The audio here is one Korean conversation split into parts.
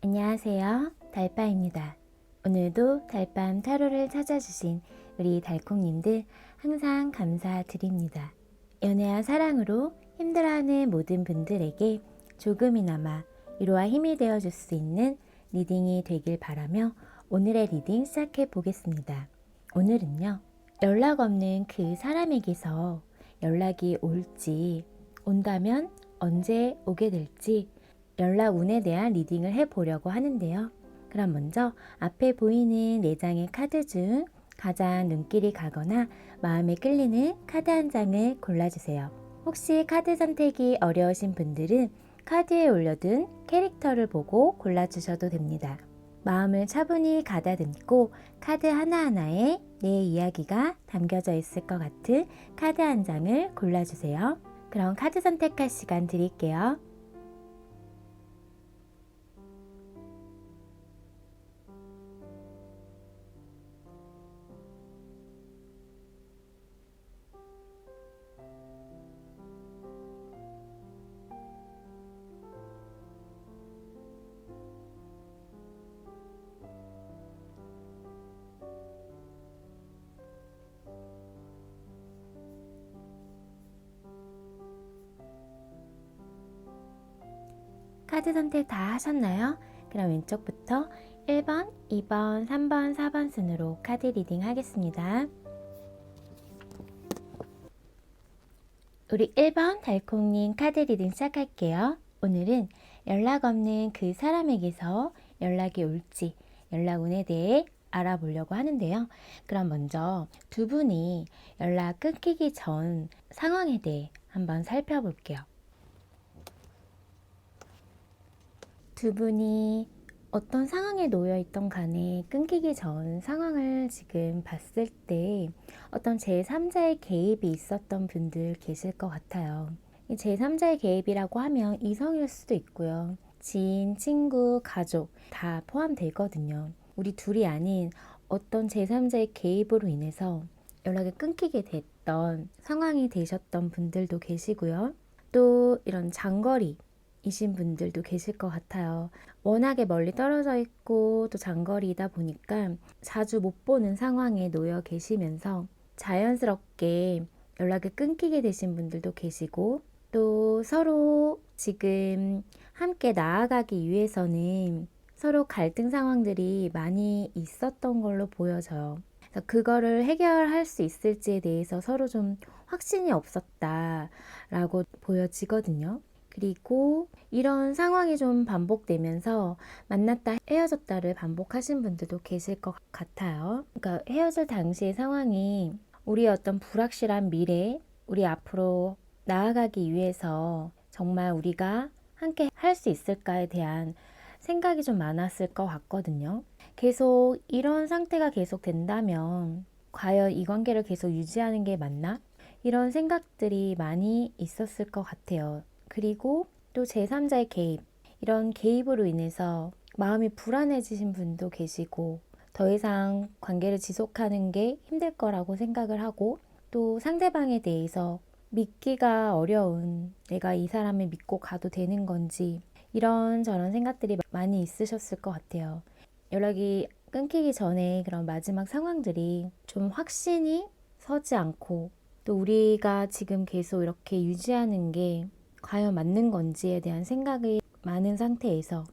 안녕하세요. 달빠입니다. 오늘도 달밤 타로를 찾아주신 우리 달콩님들 항상 감사드립니다. 연애와 사랑으로 힘들어하는 모든 분들에게 조금이나마 위로와 힘이 되어줄 수 있는 리딩이 되길 바라며 오늘의 리딩 시작해 보겠습니다. 오늘은요, 연락 없는 그 사람에게서 연락이 올지, 온다면 언제 오게 될지 연락 운에 대한 리딩을 해보려고 하는데요. 그럼 먼저 앞에 보이는 4장의 카드 중 가장 눈길이 가거나 마음에 끌리는 카드 한 장을 골라주세요. 혹시 카드 선택이 어려우신 분들은 카드에 올려둔 캐릭터를 보고 골라주셔도 됩니다. 마음을 차분히 가다듬고 카드 하나하나에 내 이야기가 담겨져 있을 것 같은 카드 한 장을 골라주세요. 그럼 카드 선택할 시간 드릴게요. 카드 선택 다 하셨나요? 그럼 왼쪽부터 1번, 2번, 3번, 4번 순으로 카드 리딩 하겠습니다. 우리 1번 달콩님 카드 리딩 시작할게요. 오늘은 연락 없는 그 사람에게서 연락이 올지 연락 운에 대해 알아보려고 하는데요. 그럼 먼저 두 분이 연락 끊기기 전 상황에 대해 한번 살펴볼게요. 두 분이 어떤 상황에 놓여 있던 간에 끊기기 전 상황을 지금 봤을 때 어떤 제3자의 개입이 있었던 분들 계실 것 같아요. 이 제3자의 개입이라고 하면 이성일 수도 있고요. 지인, 친구, 가족 다 포함되거든요. 우리 둘이 아닌 어떤 제3자의 개입으로 인해서 연락이 끊기게 됐던 상황이 되셨던 분들도 계시고요. 또 이런 장거리 이신 분들도 계실 것 같아요. 워낙에 멀리 떨어져 있고 또 장거리이다 보니까 자주 못 보는 상황에 놓여 계시면서 자연스럽게 연락이 끊기게 되신 분들도 계시고 또 서로 지금 함께 나아가기 위해서는 서로 갈등 상황들이 많이 있었던 걸로 보여져요. 그래서 그거를 해결할 수 있을지에 대해서 서로 좀 확신이 없었다라고 보여지거든요. 그리고 이런 상황이 좀 반복되면서 만났다 헤어졌다를 반복하신 분들도 계실 것 같아요. 그러니까 헤어질 당시의 상황이 우리의 어떤 불확실한 미래, 우리 앞으로 나아가기 위해서 정말 우리가 함께 할 수 있을까에 대한 생각이 좀 많았을 것 같거든요. 계속 이런 상태가 계속 된다면 과연 이 관계를 계속 유지하는 게 맞나? 이런 생각들이 많이 있었을 것 같아요. 그리고 또 제3자의 개입, 이런 개입으로 인해서 마음이 불안해지신 분도 계시고 더 이상 관계를 지속하는 게 힘들 거라고 생각을 하고 또 상대방에 대해서 믿기가 어려운 내가 이 사람을 믿고 가도 되는 건지 이런저런 생각들이 많이 있으셨을 것 같아요. 연락이 끊기기 전에 그런 마지막 상황들이 좀 확신이 서지 않고 또 우리가 지금 계속 이렇게 유지하는 게 과연 맞는 건지에 대한 생각이 많은 상태에서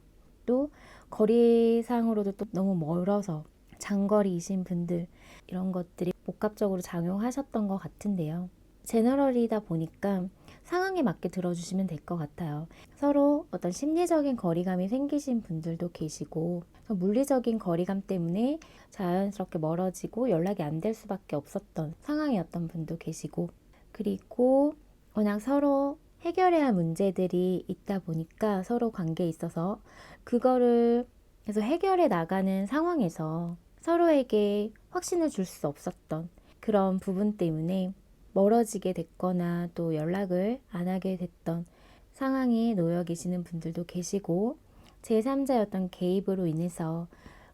또 거리상으로도 또 너무 멀어서 장거리이신 분들 이런 것들이 복합적으로 작용하셨던 것 같은데요. 제너럴이다 보니까 상황에 맞게 들어주시면 될 것 같아요. 서로 어떤 심리적인 거리감이 생기신 분들도 계시고 물리적인 거리감 때문에 자연스럽게 멀어지고 연락이 안 될 수밖에 없었던 상황이었던 분도 계시고 그리고 워낙 서로 해결해야 할 문제들이 있다 보니까 서로 관계에 있어서 그거를 계속 해결해 나가는 상황에서 서로에게 확신을 줄 수 없었던 그런 부분 때문에 멀어지게 됐거나 또 연락을 안 하게 됐던 상황에 놓여 계시는 분들도 계시고 제3자의 어떤 개입으로 인해서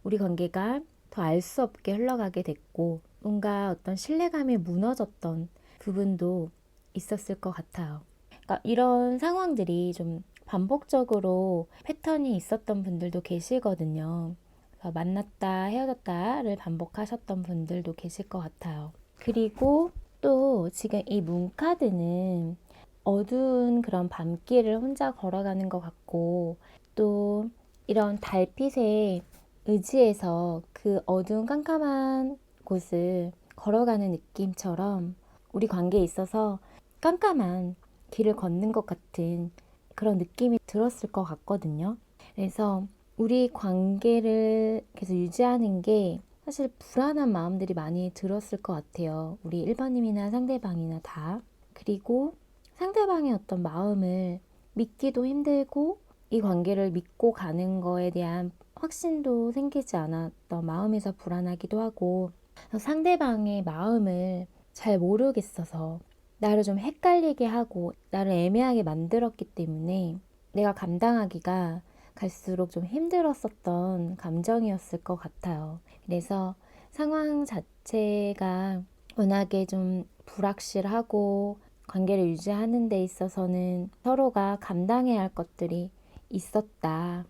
우리 관계가 더 알 수 없게 흘러가게 됐고 뭔가 어떤 신뢰감이 무너졌던 부분도 있었을 것 같아요. 그러니까 이런 상황들이 좀 반복적으로 패턴이 있었던 분들도 계시거든요. 그래서 만났다 헤어졌다를 반복하셨던 분들도 계실 것 같아요. 그리고 또 지금 이 문카드는 어두운 그런 밤길을 혼자 걸어가는 것 같고, 또 이런 달빛에 의지해서 그 어두운 깜깜한 곳을 걸어가는 느낌처럼 우리 관계에 있어서 깜깜한 길을 걷는 것 같은 그런 느낌이 들었을 것 같거든요. 그래서 우리 관계를 계속 유지하는 게 사실 불안한 마음들이 많이 들었을 것 같아요. 우리 1번님이나 상대방이나 다. 그리고 상대방의 어떤 마음을 믿기도 힘들고 이 관계를 믿고 가는 거에 대한 확신도 생기지 않았던 마음에서 불안하기도 하고, 상대방의 마음을 잘 모르겠어서 나를 좀 헷갈리게 하고 나를 애매하게 만들었기 때문에 내가 감당하기가 갈수록 좀 힘들었었던 감정이었을 것 같아요. 그래서 상황 자체가 워낙에 좀 불확실하고 관계를 유지하는 데 있어서는 서로가 감당해야 할 것들이 있었다라고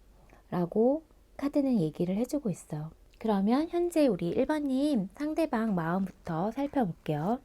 카드는 얘기를 해주고 있어요. 그러면 현재 우리 1번님 상대방 마음부터 살펴볼게요.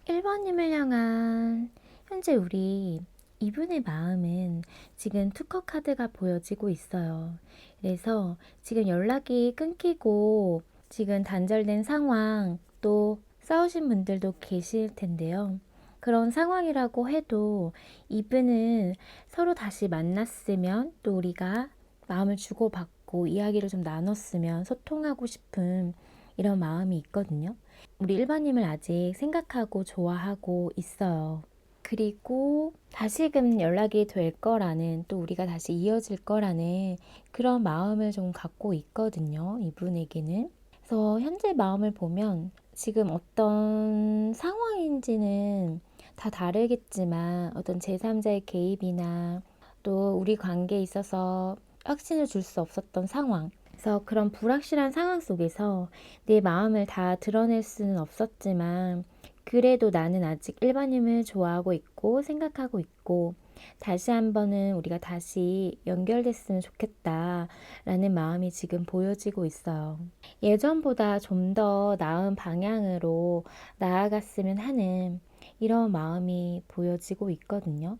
1번님을 향한 현재 우리 이분의 마음은 지금 투커 카드가 보여지고 있어요. 그래서 지금 연락이 끊기고 지금 단절된 상황, 또 싸우신 분들도 계실 텐데요. 그런 상황이라고 해도 이분은 서로 다시 만났으면, 또 우리가 마음을 주고받고 이야기를 좀 나눴으면 소통하고 싶은 이런 마음이 있거든요. 우리 1번님을 아직 생각하고 좋아하고 있어요. 그리고 다시금 연락이 될 거라는, 또 우리가 다시 이어질 거라는 그런 마음을 좀 갖고 있거든요. 이분에게는. 그래서 현재 마음을 보면 지금 어떤 상황인지는 다 다르겠지만 어떤 제3자의 개입이나 또 우리 관계에 있어서 확신을 줄 수 없었던 상황, 그래서 그런 불확실한 상황 속에서 내 마음을 다 드러낼 수는 없었지만 그래도 나는 아직 1번님을 좋아하고 있고 생각하고 있고 다시 한번은 우리가 다시 연결됐으면 좋겠다라는 마음이 지금 보여지고 있어요. 예전보다 좀 더 나은 방향으로 나아갔으면 하는 이런 마음이 보여지고 있거든요.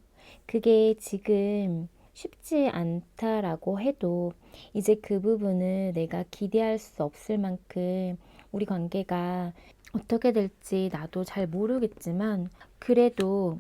그게 지금 쉽지 않다라고 해도 이제 그 부분을 내가 기대할 수 없을 만큼 우리 관계가 어떻게 될지 나도 잘 모르겠지만 그래도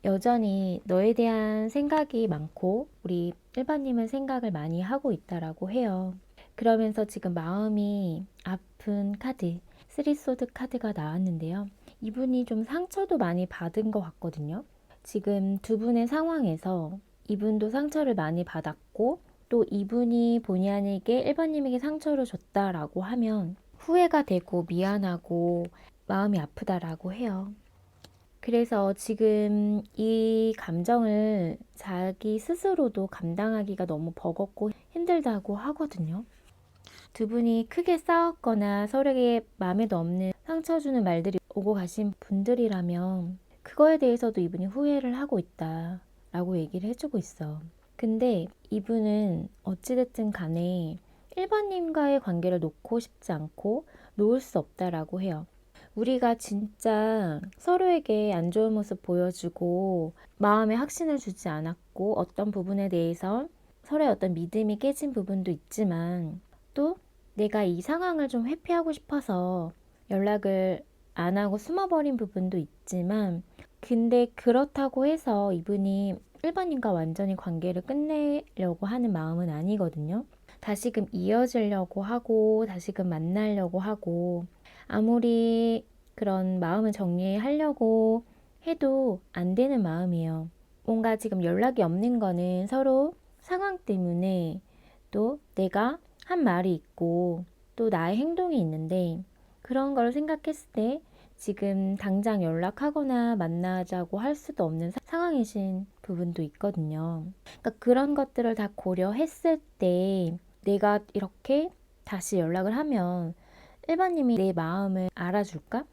여전히 너에 대한 생각이 많고 우리 1번님은 생각을 많이 하고 있다라고 해요. 그러면서 지금 마음이 아픈 카드, 쓰리소드 카드가 나왔는데요. 이분이 좀 상처도 많이 받은 것 같거든요. 지금 두 분의 상황에서 이분도 상처를 많이 받았고 또 이분이 본의 아니게 1번님에게 상처를 줬다라고 하면 후회가 되고 미안하고 마음이 아프다라고 해요. 그래서 지금 이 감정을 자기 스스로도 감당하기가 너무 버겁고 힘들다고 하거든요. 두 분이 크게 싸웠거나 서로에게 마음에도 없는 상처 주는 말들이 오고 가신 분들이라면 그거에 대해서도 이분이 후회를 하고 있다라고 얘기를 해주고 있어. 근데 이분은 어찌됐든 간에 1번님과의 관계를 놓고 싶지 않고 놓을 수 없다라고 해요. 우리가 진짜 서로에게 안 좋은 모습 보여주고 마음에 확신을 주지 않았고 어떤 부분에 대해서 서로의 어떤 믿음이 깨진 부분도 있지만 또 내가 이 상황을 좀 회피하고 싶어서 연락을 안 하고 숨어버린 부분도 있지만 근데 그렇다고 해서 이분이 1번님과 완전히 관계를 끝내려고 하는 마음은 아니거든요. 다시금 이어지려고 하고 다시금 만나려고 하고 아무리 그런 마음을 정리하려고 해도 안 되는 마음이에요. 뭔가 지금 연락이 없는 거는 서로 상황 때문에 또 내가 한 말이 있고 또 나의 행동이 있는데 그런 걸 생각했을 때 지금 당장 연락하거나 만나자고 할 수도 없는 상황이신 부분도 있거든요. 그러니까 그런 것들을 다 고려했을 때 내가 이렇게 다시 연락을 하면 1번님이 내 마음을 알아줄까?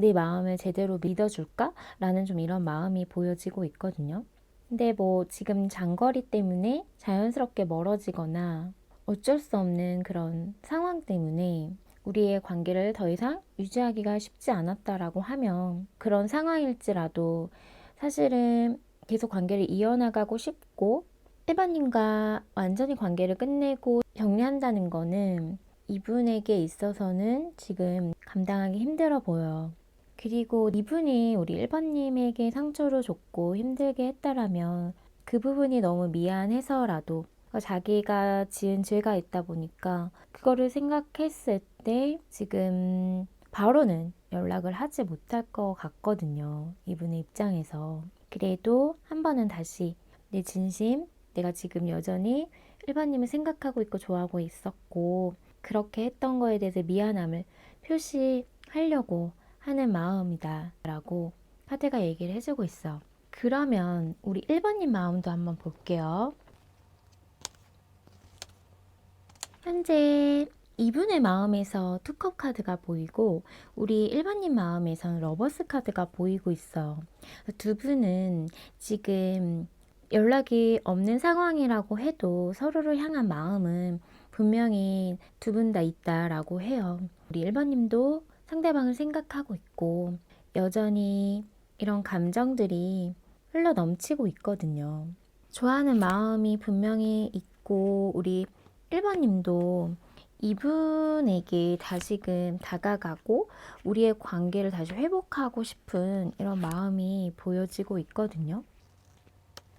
내 마음을 제대로 믿어줄까? 라는 좀 이런 마음이 보여지고 있거든요. 근데 뭐 지금 장거리 때문에 자연스럽게 멀어지거나 어쩔 수 없는 그런 상황 때문에 우리의 관계를 더 이상 유지하기가 쉽지 않았다라고 하면, 그런 상황일지라도 사실은 계속 관계를 이어나가고 싶고 일반인과 완전히 관계를 끝내고 정리한다는 거는 이분에게 있어서는 지금 감당하기 힘들어 보여요. 그리고 이분이 우리 1번님에게 상처를 줬고 힘들게 했다라면 그 부분이 너무 미안해서라도, 자기가 지은 죄가 있다 보니까 그거를 생각했을 때 지금 바로는 연락을 하지 못할 것 같거든요. 이분의 입장에서. 그래도 한 번은 다시 내 진심, 내가 지금 여전히 1번님을 생각하고 있고 좋아하고 있었고 그렇게 했던 거에 대해서 미안함을 표시하려고 하는 마음이다 라고 카드가 얘기를 해주고 있어. 그러면 우리 1번님 마음도 한번 볼게요. 현재 이분의 마음에서 투컵 카드가 보이고 우리 1번님 마음에서는 러버스 카드가 보이고 있어. 두 분은 지금 연락이 없는 상황이라고 해도 서로를 향한 마음은 분명히 두 분 다 있다라고 해요. 우리 1번님도 상대방을 생각하고 있고 여전히 이런 감정들이 흘러 넘치고 있거든요. 좋아하는 마음이 분명히 있고 우리 1번님도 이분에게 다시금 다가가고 우리의 관계를 다시 회복하고 싶은 이런 마음이 보여지고 있거든요.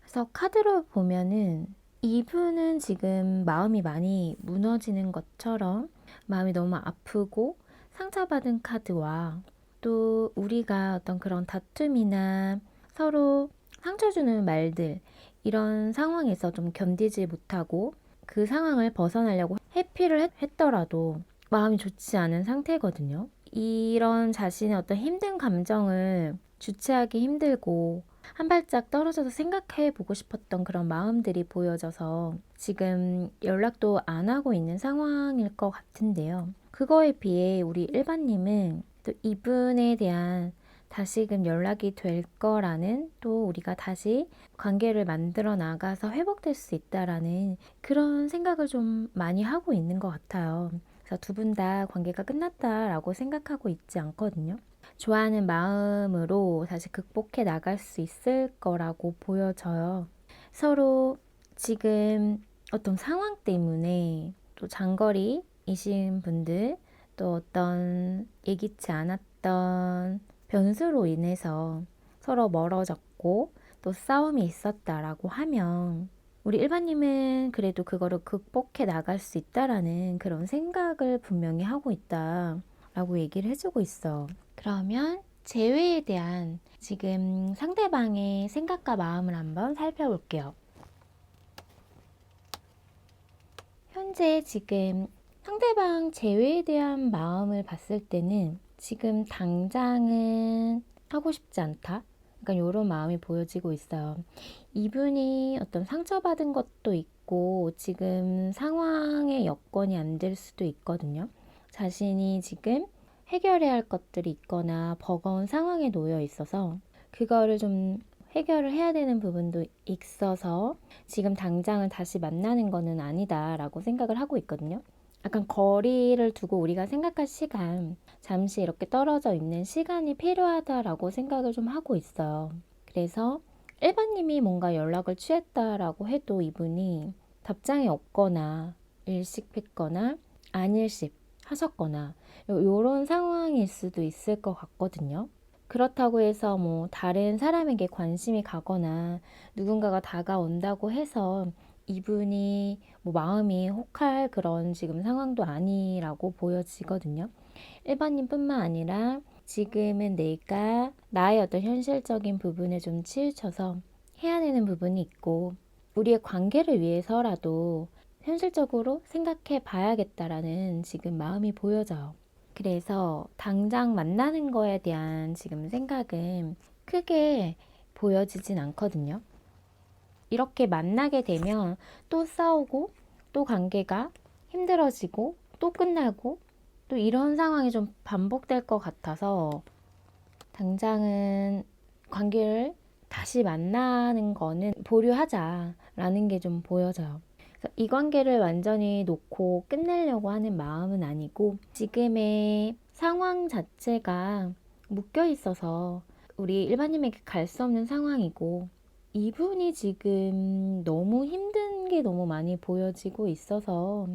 그래서 카드로 보면은 이분은 지금 마음이 많이 무너지는 것처럼 마음이 너무 아프고 상처받은 카드와 또 우리가 어떤 그런 다툼이나 서로 상처 주는 말들, 이런 상황에서 좀 견디지 못하고 그 상황을 벗어나려고 회피를 했더라도 마음이 좋지 않은 상태거든요. 이런 자신의 어떤 힘든 감정을 주체하기 힘들고 한 발짝 떨어져서 생각해 보고 싶었던 그런 마음들이 보여져서 지금 연락도 안 하고 있는 상황일 것 같은데요. 그거에 비해 우리 1번님은 또 이분에 대한 다시금 연락이 될 거라는, 또 우리가 다시 관계를 만들어 나가서 회복될 수 있다라는 그런 생각을 좀 많이 하고 있는 것 같아요. 그래서 두 분 다 관계가 끝났다라고 생각하고 있지 않거든요. 좋아하는 마음으로 다시 극복해 나갈 수 있을 거라고 보여져요. 서로 지금 어떤 상황 때문에 또 장거리이신 분들, 또 어떤 예기치 않았던 변수로 인해서 서로 멀어졌고 또 싸움이 있었다라고 하면 우리 일반님은 그래도 그거를 극복해 나갈 수 있다라는 그런 생각을 분명히 하고 있다라고 얘기를 해주고 있어. 그러면 재회에 대한 지금 상대방의 생각과 마음을 한번 살펴볼게요. 현재 지금 상대방 재회에 대한 마음을 봤을 때는 지금 당장은 하고 싶지 않다. 그러니까 이런 마음이 보여지고 있어요. 이분이 어떤 상처받은 것도 있고 지금 상황의 여건이 안 될 수도 있거든요. 자신이 지금 해결해야 할 것들이 있거나 버거운 상황에 놓여 있어서 그거를 좀 해결을 해야 되는 부분도 있어서 지금 당장은 다시 만나는 거는 아니다라고 생각을 하고 있거든요. 약간 거리를 두고 우리가 생각할 시간, 잠시 이렇게 떨어져 있는 시간이 필요하다라고 생각을 좀 하고 있어요. 그래서 1번님이 뭔가 연락을 취했다라고 해도 이분이 답장이 없거나 일식했거나 안일식 하셨거나 이런 상황일 수도 있을 것 같거든요. 그렇다고 해서 뭐 다른 사람에게 관심이 가거나 누군가가 다가온다고 해서 이분이 뭐 마음이 혹할 그런 지금 상황도 아니라고 보여지거든요. 1번님 뿐만 아니라 지금은 내가 나의 어떤 현실적인 부분에 좀 치우쳐서 해야 되는 부분이 있고 우리의 관계를 위해서라도 현실적으로 생각해 봐야겠다라는 지금 마음이 보여져요. 그래서 당장 만나는 거에 대한 지금 생각은 크게 보여지진 않거든요. 이렇게 만나게 되면 또 싸우고 또 관계가 힘들어지고 또 끝나고 또 이런 상황이 좀 반복될 것 같아서 당장은 관계를 다시 만나는 거는 보류하자라는 게 좀 보여져요. 그래서 이 관계를 완전히 놓고 끝내려고 하는 마음은 아니고 지금의 상황 자체가 묶여 있어서 우리 일반인에게 갈 수 없는 상황이고 이분이 지금 너무 힘든 게 너무 많이 보여지고 있어서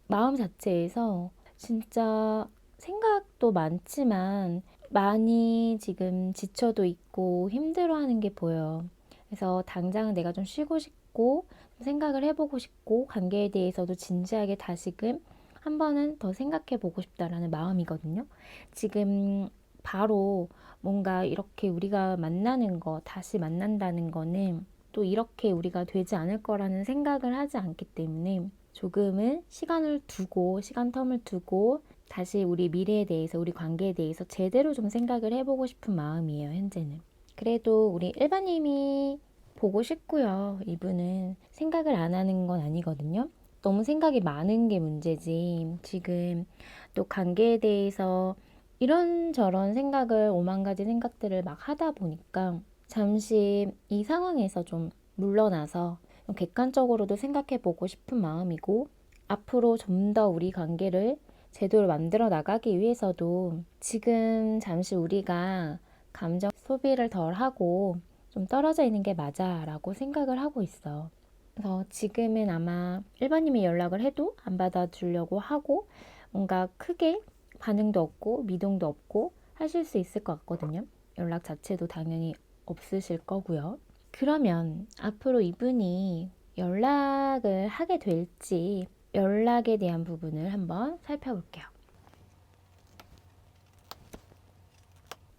마음 자체에서 진짜 생각도 많지만 많이 지금 지쳐도 있고 힘들어하는 게 보여요. 그래서 당장은 내가 좀 쉬고 싶고 생각을 해보고 싶고 관계에 대해서도 진지하게 다시금 한 번은 더 생각해 보고 싶다라는 마음이거든요. 지금 바로 뭔가 이렇게 우리가 만나는 거, 다시 만난다는 거는 또 이렇게 우리가 되지 않을 거라는 생각을 하지 않기 때문에 조금은 시간을 두고, 시간 텀을 두고 다시 우리 미래에 대해서, 우리 관계에 대해서 제대로 좀 생각을 해보고 싶은 마음이에요, 현재는. 그래도 우리 일반님이 보고 싶고요. 이분은 생각을 안 하는 건 아니거든요. 너무 생각이 많은 게 문제지. 지금 또 관계에 대해서 이런저런 생각을, 오만 가지 생각들을 막 하다 보니까 잠시 이 상황에서 좀 물러나서 좀 객관적으로도 생각해 보고 싶은 마음이고, 앞으로 좀 더 우리 관계를 제대로 만들어 나가기 위해서도 지금 잠시 우리가 감정 소비를 덜 하고 좀 떨어져 있는 게 맞아라고 생각을 하고 있어. 그래서 지금은 아마 일반님이 연락을 해도 안 받아주려고 하고 뭔가 크게 반응도 없고 미동도 없고 하실 수 있을 것 같거든요. 연락 자체도 당연히 없으실 거고요. 그러면 앞으로 이분이 연락을 하게 될지 연락에 대한 부분을 한번 살펴볼게요.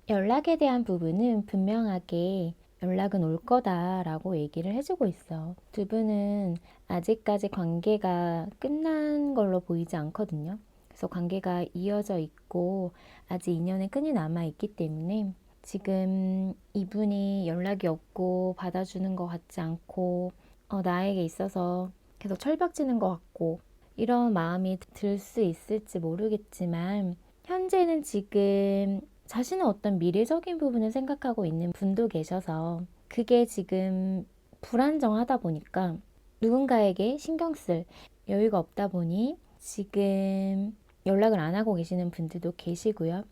연락에 대한 부분은 분명하게 연락은 올 거다라고 얘기를 해주고 있어. 두 분은 아직까지 관계가 끝난 걸로 보이지 않거든요. 그래서 관계가 이어져 있고 아직 인연의 끈이 남아 있기 때문에 지금 이분이 연락이 없고 받아주는 것 같지 않고 나에게 있어서 계속 철벽지는 것 같고 이런 마음이 들 수 있을지 모르겠지만 현재는 지금 자신의 어떤 미래적인 부분을 생각하고 있는 분도 계셔서 그게 지금 불안정하다 보니까 누군가에게 신경 쓸 여유가 없다 보니 지금 연락을 안 하고 계시는 분들도 계시고요.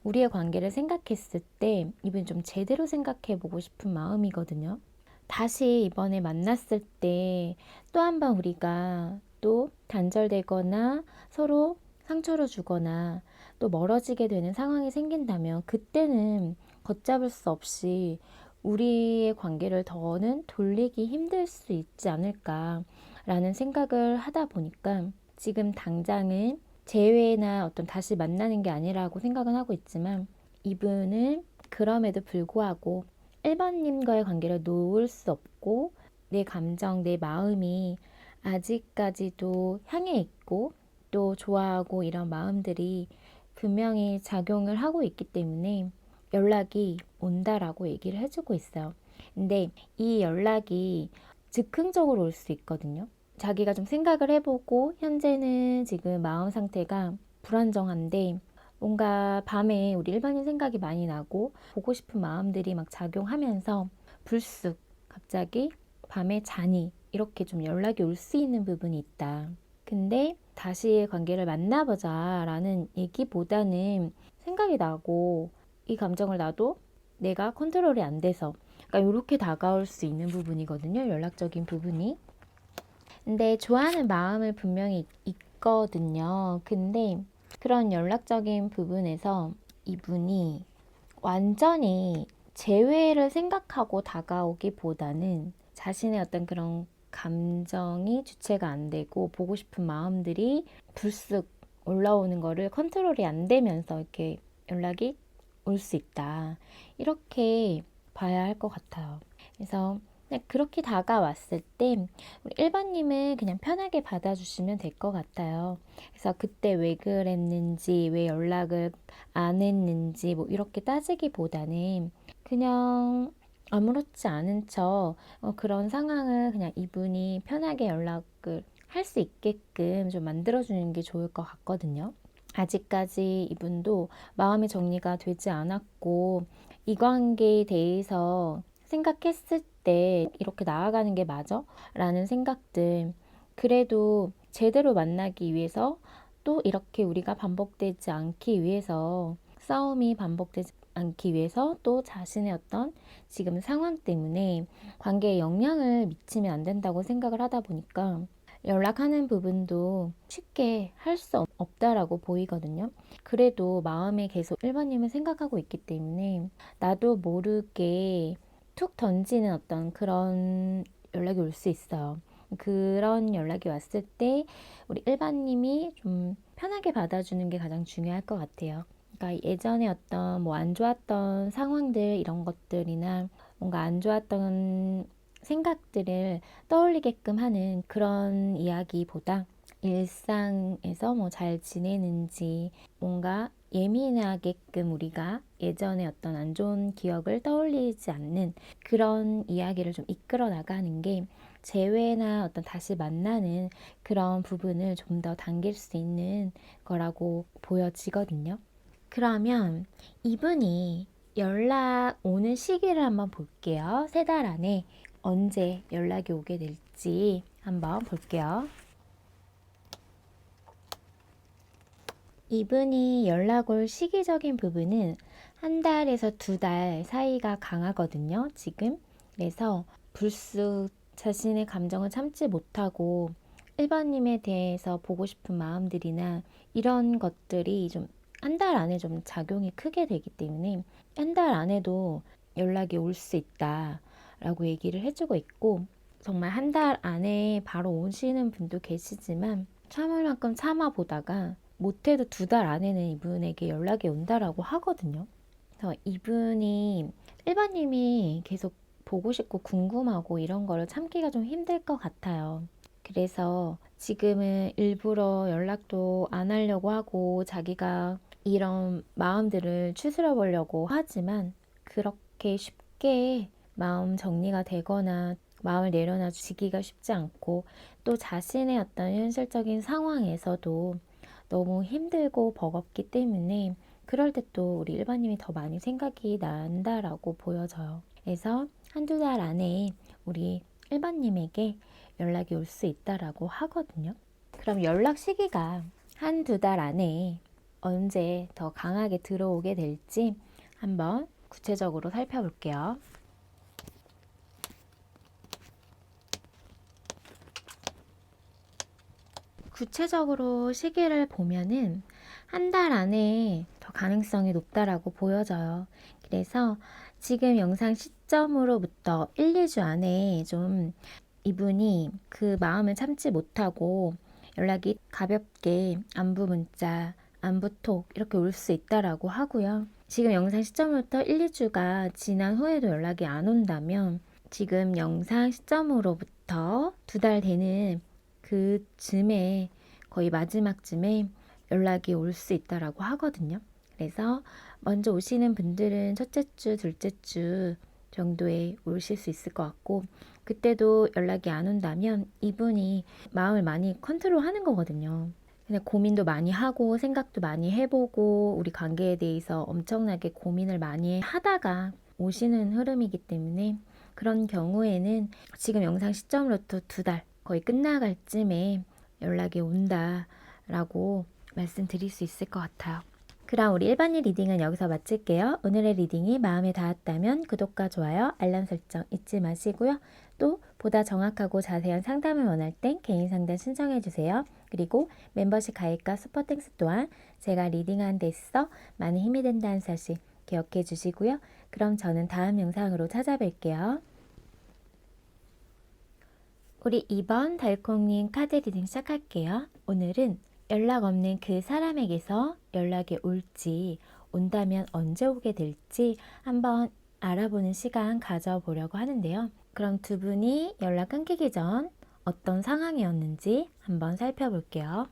우리의 관계를 생각했을 때 이분 좀 제대로 생각해 보고 싶은 마음이거든요. 다시 이번에 만났을 때 또 한 번 우리가 또 단절되거나 서로 상처를 주거나 또 멀어지게 되는 상황이 생긴다면 그때는 걷잡을 수 없이 우리의 관계를 더는 돌리기 힘들 수 있지 않을까라는 생각을 하다 보니까 지금 당장은 재회나 어떤 다시 만나는 게 아니라고 생각은 하고 있지만 이분은 그럼에도 불구하고 1번님과의 관계를 놓을 수 없고 내 감정, 내 마음이 아직까지도 향해 있고 또 좋아하고 이런 마음들이 분명히 작용을 하고 있기 때문에 연락이 온다라고 얘기를 해주고 있어요. 근데 이 연락이 즉흥적으로 올 수 있거든요. 자기가 좀 생각을 해보고 현재는 지금 마음 상태가 불안정한데 뭔가 밤에 우리 일반인 생각이 많이 나고 보고 싶은 마음들이 막 작용하면서 불쑥 갑자기 밤에 자니 이렇게 좀 연락이 올 수 있는 부분이 있다. 근데 다시 관계를 만나보자 라는 얘기보다는 생각이 나고 이 감정을 나도 내가 컨트롤이 안 돼서 그러니까 이렇게 다가올 수 있는 부분이거든요. 연락적인 부분이. 근데 좋아하는 마음을 분명히 있거든요. 근데 그런 연락적인 부분에서 이분이 완전히 재회를 생각하고 다가오기보다는 자신의 어떤 그런 감정이 주체가 안 되고 보고 싶은 마음들이 불쑥 올라오는 거를 컨트롤이 안 되면서 이렇게 연락이 올 수 있다. 이렇게 봐야 할 것 같아요. 그래서 그렇게 다가왔을 때 우리 1번님은 그냥 편하게 받아주시면 될 것 같아요. 그래서 그때 왜 그랬는지, 왜 연락을 안 했는지 뭐 이렇게 따지기보다는 그냥 아무렇지 않은 척 그런 상황을 그냥 이분이 편하게 연락을 할 수 있게끔 좀 만들어주는 게 좋을 것 같거든요. 아직까지 이분도 마음의 정리가 되지 않았고 이 관계에 대해서 생각했을 때 이렇게 나아가는 게 맞아? 라는 생각들, 그래도 제대로 만나기 위해서 또 이렇게 우리가 반복되지 않기 위해서, 싸움이 반복되지 않기 위해서 또 자신의 어떤 지금 상황 때문에 관계에 영향을 미치면 안 된다고 생각을 하다 보니까 연락하는 부분도 쉽게 할 수 없다라고 보이거든요. 그래도 마음에 계속 1번님을 생각하고 있기 때문에 나도 모르게 툭 던지는 어떤 그런 연락이 올 수 있어요. 그런 연락이 왔을 때 우리 1번님이 좀 편하게 받아주는 게 가장 중요할 것 같아요. 그러니까 예전에 어떤 뭐 안 좋았던 상황들 이런 것들이나 뭔가 안 좋았던 생각들을 떠올리게끔 하는 그런 이야기보다 일상에서 뭐 잘 지내는지, 뭔가 예민하게끔 우리가 예전에 어떤 안 좋은 기억을 떠올리지 않는 그런 이야기를 좀 이끌어 나가는 게 재회나 어떤 다시 만나는 그런 부분을 좀 더 당길 수 있는 거라고 보여지거든요. 그러면 이분이 연락 오는 시기를 한번 볼게요. 3달 안에 언제 연락이 오게 될지 한번 볼게요. 이분이 연락 올 시기적인 부분은 1달에서 2달 사이가 강하거든요, 지금. 그래서 불쑥 자신의 감정을 참지 못하고 1번님에 대해서 보고 싶은 마음들이나 이런 것들이 좀 1달 안에 좀 작용이 크게 되기 때문에 1달 안에도 연락이 올 수 있다 라고 얘기를 해주고 있고, 정말 1달 안에 바로 오시는 분도 계시지만 참을 만큼 참아보다가 못해도 2달 안에는 이분에게 연락이 온다라고 하거든요. 그래서 이분이 1번님이 계속 보고 싶고 궁금하고 이런 거를 참기가 좀 힘들 것 같아요. 그래서 지금은 일부러 연락도 안 하려고 하고 자기가 이런 마음들을 추스려 보려고 하지만 그렇게 쉽게 마음 정리가 되거나 마음을 내려놔 주기가 쉽지 않고, 또 자신의 어떤 현실적인 상황에서도 너무 힘들고 버겁기 때문에 그럴 때 또 우리 일반님이 더 많이 생각이 난다라고 보여져요. 그래서 1~2달 안에 우리 일반님에게 연락이 올 수 있다라고 하거든요. 그럼 연락 시기가 1~2달 안에 언제 더 강하게 들어오게 될지 한번 구체적으로 살펴볼게요. 구체적으로 시기를 보면은 1달 안에 더 가능성이 높다라고 보여져요. 그래서 지금 영상 시점으로부터 1~2주 안에 좀 이분이 그 마음을 참지 못하고 연락이 가볍게 안부 문자, 안부 톡 이렇게 올 수 있다라고 하고요. 지금 영상 시점으로부터 1~2주가 지난 후에도 연락이 안 온다면 지금 영상 시점으로부터 2달 되는 그쯤에, 거의 마지막쯤에 연락이 올 수 있다라고 하거든요. 그래서 먼저 오시는 분들은 첫째 주, 둘째 주 정도에 오실 수 있을 것 같고, 그때도 연락이 안 온다면 이분이 마음을 많이 컨트롤하는 거거든요. 그냥 고민도 많이 하고 생각도 많이 해보고 우리 관계에 대해서 엄청나게 고민을 많이 하다가 오시는 흐름이기 때문에, 그런 경우에는 지금 영상 시점으로부터 2달 거의 끝나갈 쯤에 연락이 온다라고 말씀드릴 수 있을 것 같아요. 그럼 우리 일반인 리딩은 여기서 마칠게요. 오늘의 리딩이 마음에 닿았다면 구독과 좋아요, 알람 설정 잊지 마시고요. 또 보다 정확하고 자세한 상담을 원할 땐 개인 상담 신청해주세요. 그리고 멤버십 가입과 슈퍼땡스 또한 제가 리딩하는 데 있어 많은 힘이 된다는 사실 기억해 주시고요. 그럼 저는 다음 영상으로 찾아뵐게요. 우리 2번 달콩님 카드 리딩 시작할게요. 오늘은 연락 없는 그 사람에게서 연락이 올지, 온다면 언제 오게 될지 한번 알아보는 시간 가져보려고 하는데요. 그럼 두 분이 연락 끊기기 전 어떤 상황이었는지 한번 살펴볼게요.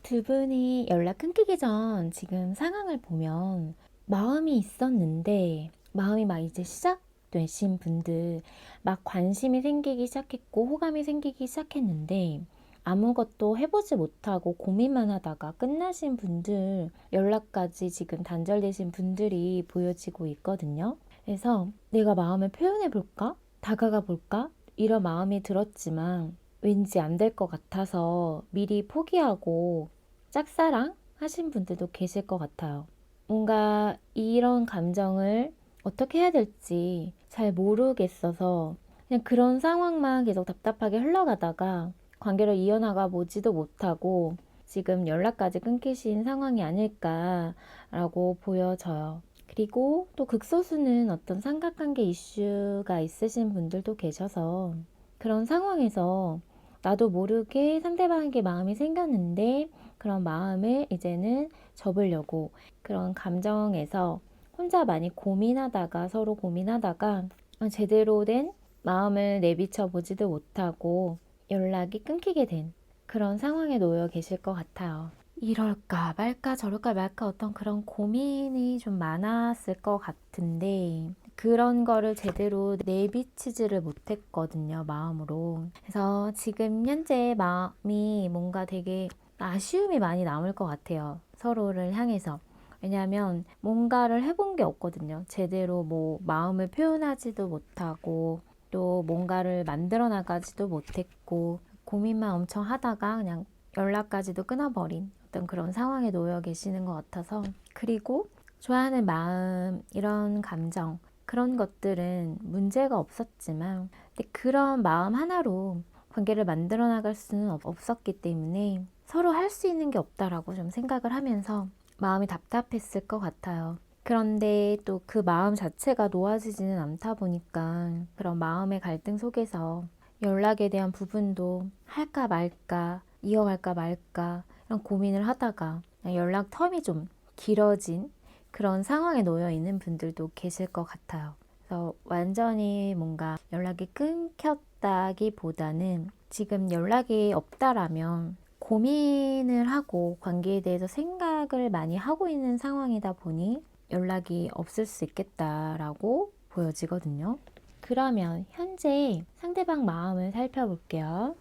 두 분이 연락 끊기기 전 지금 상황을 보면 마음이 있었는데, 마음이 막 이제 시작되신 분들, 막 관심이 생기기 시작했고 호감이 생기기 시작했는데 아무것도 해보지 못하고 고민만 하다가 끝나신 분들, 연락까지 지금 단절되신 분들이 보여지고 있거든요. 그래서 내가 마음을 표현해 볼까? 다가가 볼까? 이런 마음이 들었지만 왠지 안 될 것 같아서 미리 포기하고 짝사랑 하신 분들도 계실 것 같아요. 뭔가 이런 감정을 어떻게 해야 될지 잘 모르겠어서 그냥 그런 상황만 계속 답답하게 흘러가다가 관계를 이어나가 보지도 못하고 지금 연락까지 끊기신 상황이 아닐까라고 보여져요. 그리고 또 극소수는 어떤 삼각관계 이슈가 있으신 분들도 계셔서 그런 상황에서 나도 모르게 상대방에게 마음이 생겼는데 그런 마음을 이제는 접으려고 그런 감정에서 혼자 많이 고민하다가 서로 고민하다가 제대로 된 마음을 내비쳐 보지도 못하고 연락이 끊기게 된 그런 상황에 놓여 계실 것 같아요. 이럴까 말까 저럴까 말까 어떤 그런 고민이 좀 많았을 것 같은데 그런 거를 제대로 내비치지를 못했거든요, 마음으로. 그래서 지금 현재 마음이 뭔가 되게 아쉬움이 많이 남을 것 같아요, 서로를 향해서. 왜냐하면 뭔가를 해본 게 없거든요. 제대로 뭐 마음을 표현하지도 못하고 또 뭔가를 만들어 나가지도 못했고 고민만 엄청 하다가 그냥 연락까지도 끊어버린 어떤 그런 상황에 놓여 계시는 것 같아서 그리고 좋아하는 마음, 이런 감정 그런 것들은 문제가 없었지만 근데 그런 마음 하나로 관계를 만들어 나갈 수는 없었기 때문에 서로 할 수 있는 게 없다라고 좀 생각을 하면서 마음이 답답했을 것 같아요. 그런데 또 그 마음 자체가 놓아지지는 않다 보니까 그런 마음의 갈등 속에서 연락에 대한 부분도 할까 말까, 이어갈까 말까 이런 고민을 하다가 연락 텀이 좀 길어진 그런 상황에 놓여 있는 분들도 계실 것 같아요. 그래서 완전히 뭔가 연락이 끊겼다기보다는 지금 연락이 없다라면 고민을 하고 관계에 대해서 생각을 많이 하고 있는 상황이다 보니 연락이 없을 수 있겠다라고 보여지거든요. 그러면 현재 상대방 마음을 살펴볼게요.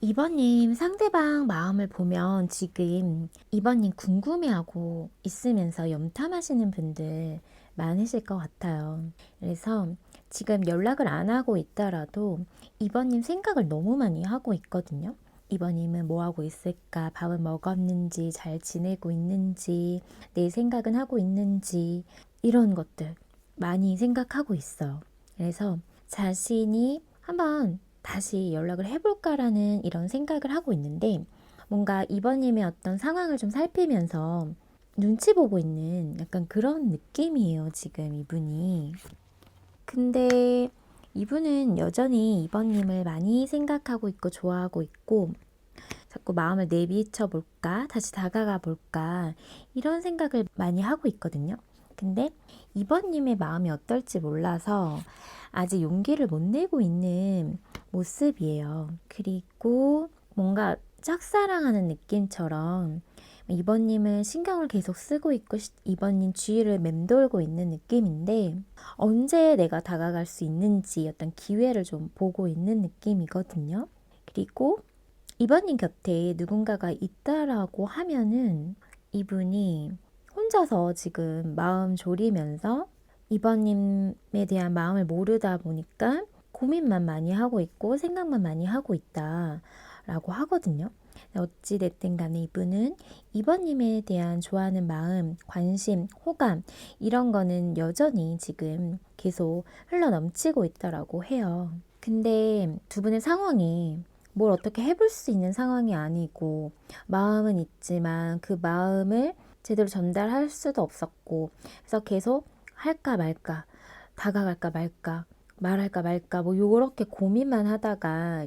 2번님 상대방 마음을 보면 지금 2번님 궁금해하고 있으면서 염탐하시는 분들 많으실 것 같아요. 그래서 지금 연락을 안 하고 있더라도 2번님 생각을 너무 많이 하고 있거든요. 2번님은 뭐 하고 있을까? 밥은 먹었는지, 잘 지내고 있는지, 내 생각은 하고 있는지 이런 것들 많이 생각하고 있어요. 그래서 자신이 한번 다시 연락을 해볼까라는 이런 생각을 하고 있는데 뭔가 이번님의 어떤 상황을 좀 살피면서 눈치 보고 있는 약간 그런 느낌이에요, 지금 이분이. 근데 이분은 여전히 이번님을 많이 생각하고 있고 좋아하고 있고 자꾸 마음을 내비쳐 볼까, 다시 다가가 볼까 이런 생각을 많이 하고 있거든요. 근데 이번님의 마음이 어떨지 몰라서 아직 용기를 못 내고 있는 모습이에요. 그리고 뭔가 짝사랑하는 느낌처럼 이번님은 신경을 계속 쓰고 있고 이번님 주위를 맴돌고 있는 느낌인데 언제 내가 다가갈 수 있는지 어떤 기회를 좀 보고 있는 느낌이거든요. 그리고 이번님 곁에 누군가가 있다라고 하면은 이분이 혼자서 지금 마음 졸이면서 이번님에 대한 마음을 모르다 보니까 고민만 많이 하고 있고 생각만 많이 하고 있다라고 하거든요. 어찌됐든 간에 이분은 이번님에 대한 좋아하는 마음, 관심, 호감 이런 거는 여전히 지금 계속 흘러넘치고 있다라고 해요. 근데 두 분의 상황이 뭘 어떻게 해볼 수 있는 상황이 아니고 마음은 있지만 그 마음을 제대로 전달할 수도 없었고 그래서 계속 할까 말까 다가갈까 말까 말할까 말까 뭐 요렇게 고민만 하다가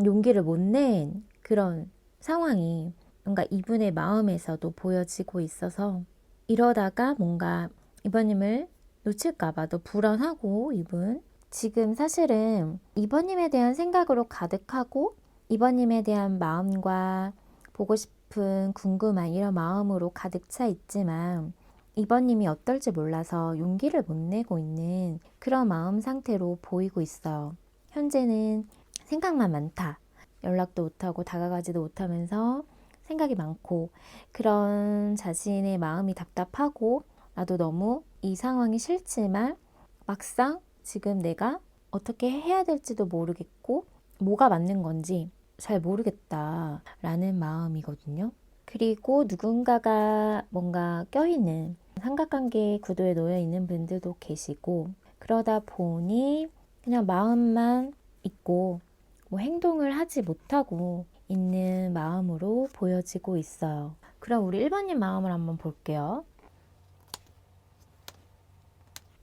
용기를 못 낸 그런 상황이 뭔가 이분의 마음에서도 보여지고 있어서 이러다가 뭔가 이번님을 놓칠까봐도 불안하고 이분 지금 사실은 이번님에 대한 생각으로 가득하고 이번님에 대한 마음과 보고 싶은 궁금한 이런 마음으로 가득 차 있지만 이번님이 어떨지 몰라서 용기를 못 내고 있는 그런 마음 상태로 보이고 있어요. 현재는 생각만 많다. 연락도 못하고 다가가지도 못하면서 생각이 많고 그런 자신의 마음이 답답하고 나도 너무 이 상황이 싫지만 막상 지금 내가 어떻게 해야 될지도 모르겠고 뭐가 맞는 건지 잘 모르겠다라는 마음이거든요. 그리고 누군가가 뭔가 껴있는 삼각관계 구도에 놓여 있는 분들도 계시고 그러다 보니 그냥 마음만 있고 뭐 행동을 하지 못하고 있는 마음으로 보여지고 있어요. 그럼 우리 1번님 마음을 한번 볼게요.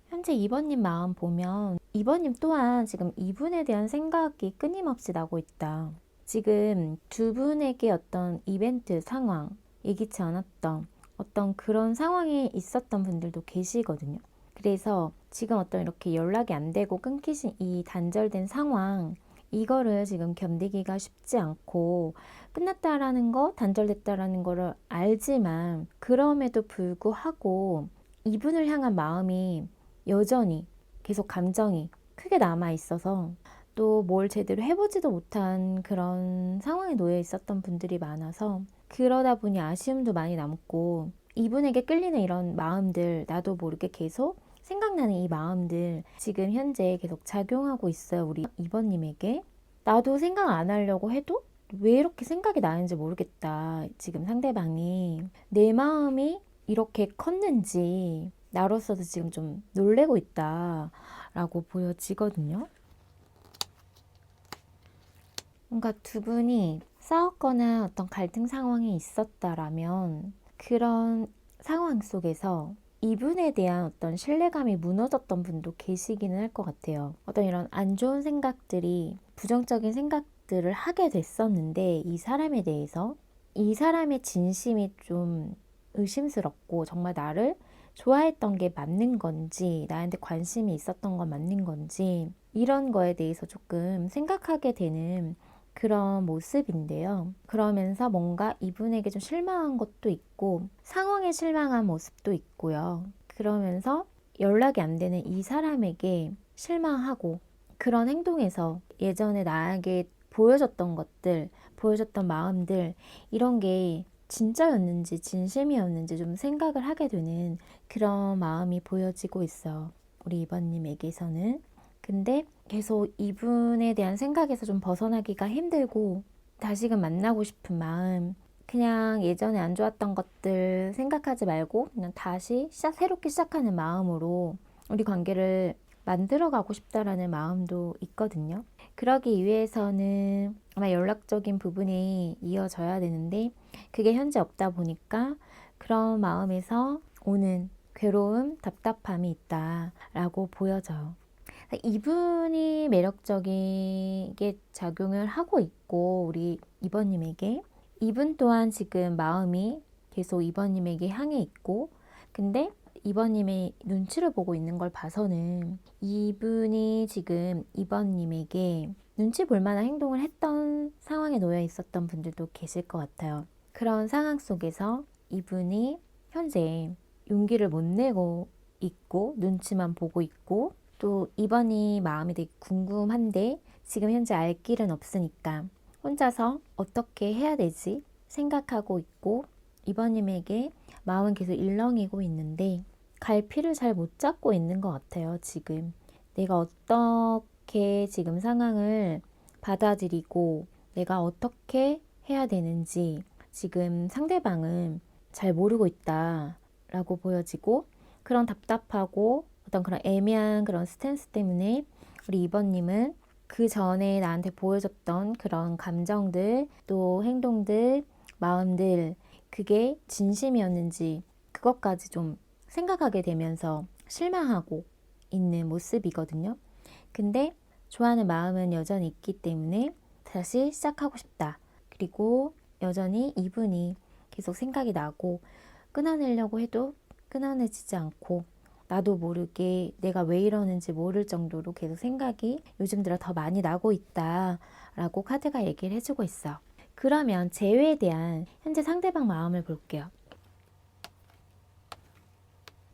현재 2번님 마음 보면 2번님 또한 지금 이분에 대한 생각이 끊임없이 나고 있다. 지금 두 분에게 어떤 이벤트 상황, 예기치 않았던 어떤 그런 상황이 있었던 분들도 계시거든요. 그래서 지금 어떤 이렇게 연락이 안 되고 끊기신 이 단절된 상황, 이거를 지금 견디기가 쉽지 않고 끝났다라는 거, 단절됐다라는 거를 알지만 그럼에도 불구하고 이분을 향한 마음이 여전히 계속 감정이 크게 남아 있어서 또 뭘 제대로 해보지도 못한 그런 상황에 놓여 있었던 분들이 많아서 그러다 보니 아쉬움도 많이 남고 이분에게 끌리는 이런 마음들 나도 모르게 계속 생각나는 이 마음들 지금 현재 계속 작용하고 있어요. 우리 2번님에게 나도 생각 안 하려고 해도 왜 이렇게 생각이 나는지 모르겠다. 지금 상대방이 내 마음이 이렇게 컸는지 나로서도 지금 좀 놀래고 있다라고 보여지거든요. 뭔가 두 분이 싸웠거나 어떤 갈등 상황이 있었다라면 그런 상황 속에서 이분에 대한 어떤 신뢰감이 무너졌던 분도 계시기는 할 것 같아요. 어떤 이런 안 좋은 생각들이 부정적인 생각들을 하게 됐었는데 이 사람에 대해서 이 사람의 진심이 좀 의심스럽고 정말 나를 좋아했던 게 맞는 건지 나한테 관심이 있었던 건 맞는 건지 이런 거에 대해서 조금 생각하게 되는 그런 모습인데요. 그러면서 뭔가 이분에게 좀 실망한 것도 있고 상황에 실망한 모습도 있고요. 그러면서 연락이 안 되는 이 사람에게 실망하고 그런 행동에서 예전에 나에게 보여줬던 것들, 보여줬던 마음들 이런 게 진짜였는지 진심이었는지 좀 생각을 하게 되는 그런 마음이 보여지고 있어. 우리 이번님에게서는. 근데 계속 이분에 대한 생각에서 좀 벗어나기가 힘들고 다시금 만나고 싶은 마음 그냥 예전에 안 좋았던 것들 생각하지 말고 그냥 다시 새롭게 시작하는 마음으로 우리 관계를 만들어가고 싶다라는 마음도 있거든요. 그러기 위해서는 아마 연락적인 부분이 이어져야 되는데 그게 현재 없다 보니까 그런 마음에서 오는 괴로움, 답답함이 있다라고 보여져요. 이분이 매력적이게 작용을 하고 있고 우리 이번님에게 이분 또한 지금 마음이 계속 이번님에게 향해 있고 근데 이번님의 눈치를 보고 있는 걸 봐서는 이분이 지금 이번님에게 눈치 볼 만한 행동을 했던 상황에 놓여 있었던 분들도 계실 것 같아요. 그런 상황 속에서 이분이 현재 용기를 못 내고 있고 눈치만 보고 있고 또 이번이 마음이 되게 궁금한데 지금 현재 알 길은 없으니까 혼자서 어떻게 해야 되지 생각하고 있고 이번님에게 마음은 계속 일렁이고 있는데 갈피를 잘 못 잡고 있는 것 같아요. 지금 내가 어떻게 지금 상황을 받아들이고 내가 어떻게 해야 되는지 지금 상대방은 잘 모르고 있다라고 보여지고 그런 답답하고 어떤 그런 애매한 그런 스탠스 때문에 우리 이번님은 그 전에 나한테 보여줬던 그런 감정들 또 행동들 마음들 그게 진심이었는지 그것까지 좀 생각하게 되면서 실망하고 있는 모습이거든요. 근데 좋아하는 마음은 여전히 있기 때문에 다시 시작하고 싶다. 그리고 여전히 이분이 계속 생각이 나고 끊어내려고 해도 끊어내지지 않고 나도 모르게 내가 왜 이러는지 모를 정도로 계속 생각이 요즘 들어 더 많이 나고 있다라고 카드가 얘기를 해주고 있어. 그러면 재회에 대한 현재 상대방 마음을 볼게요.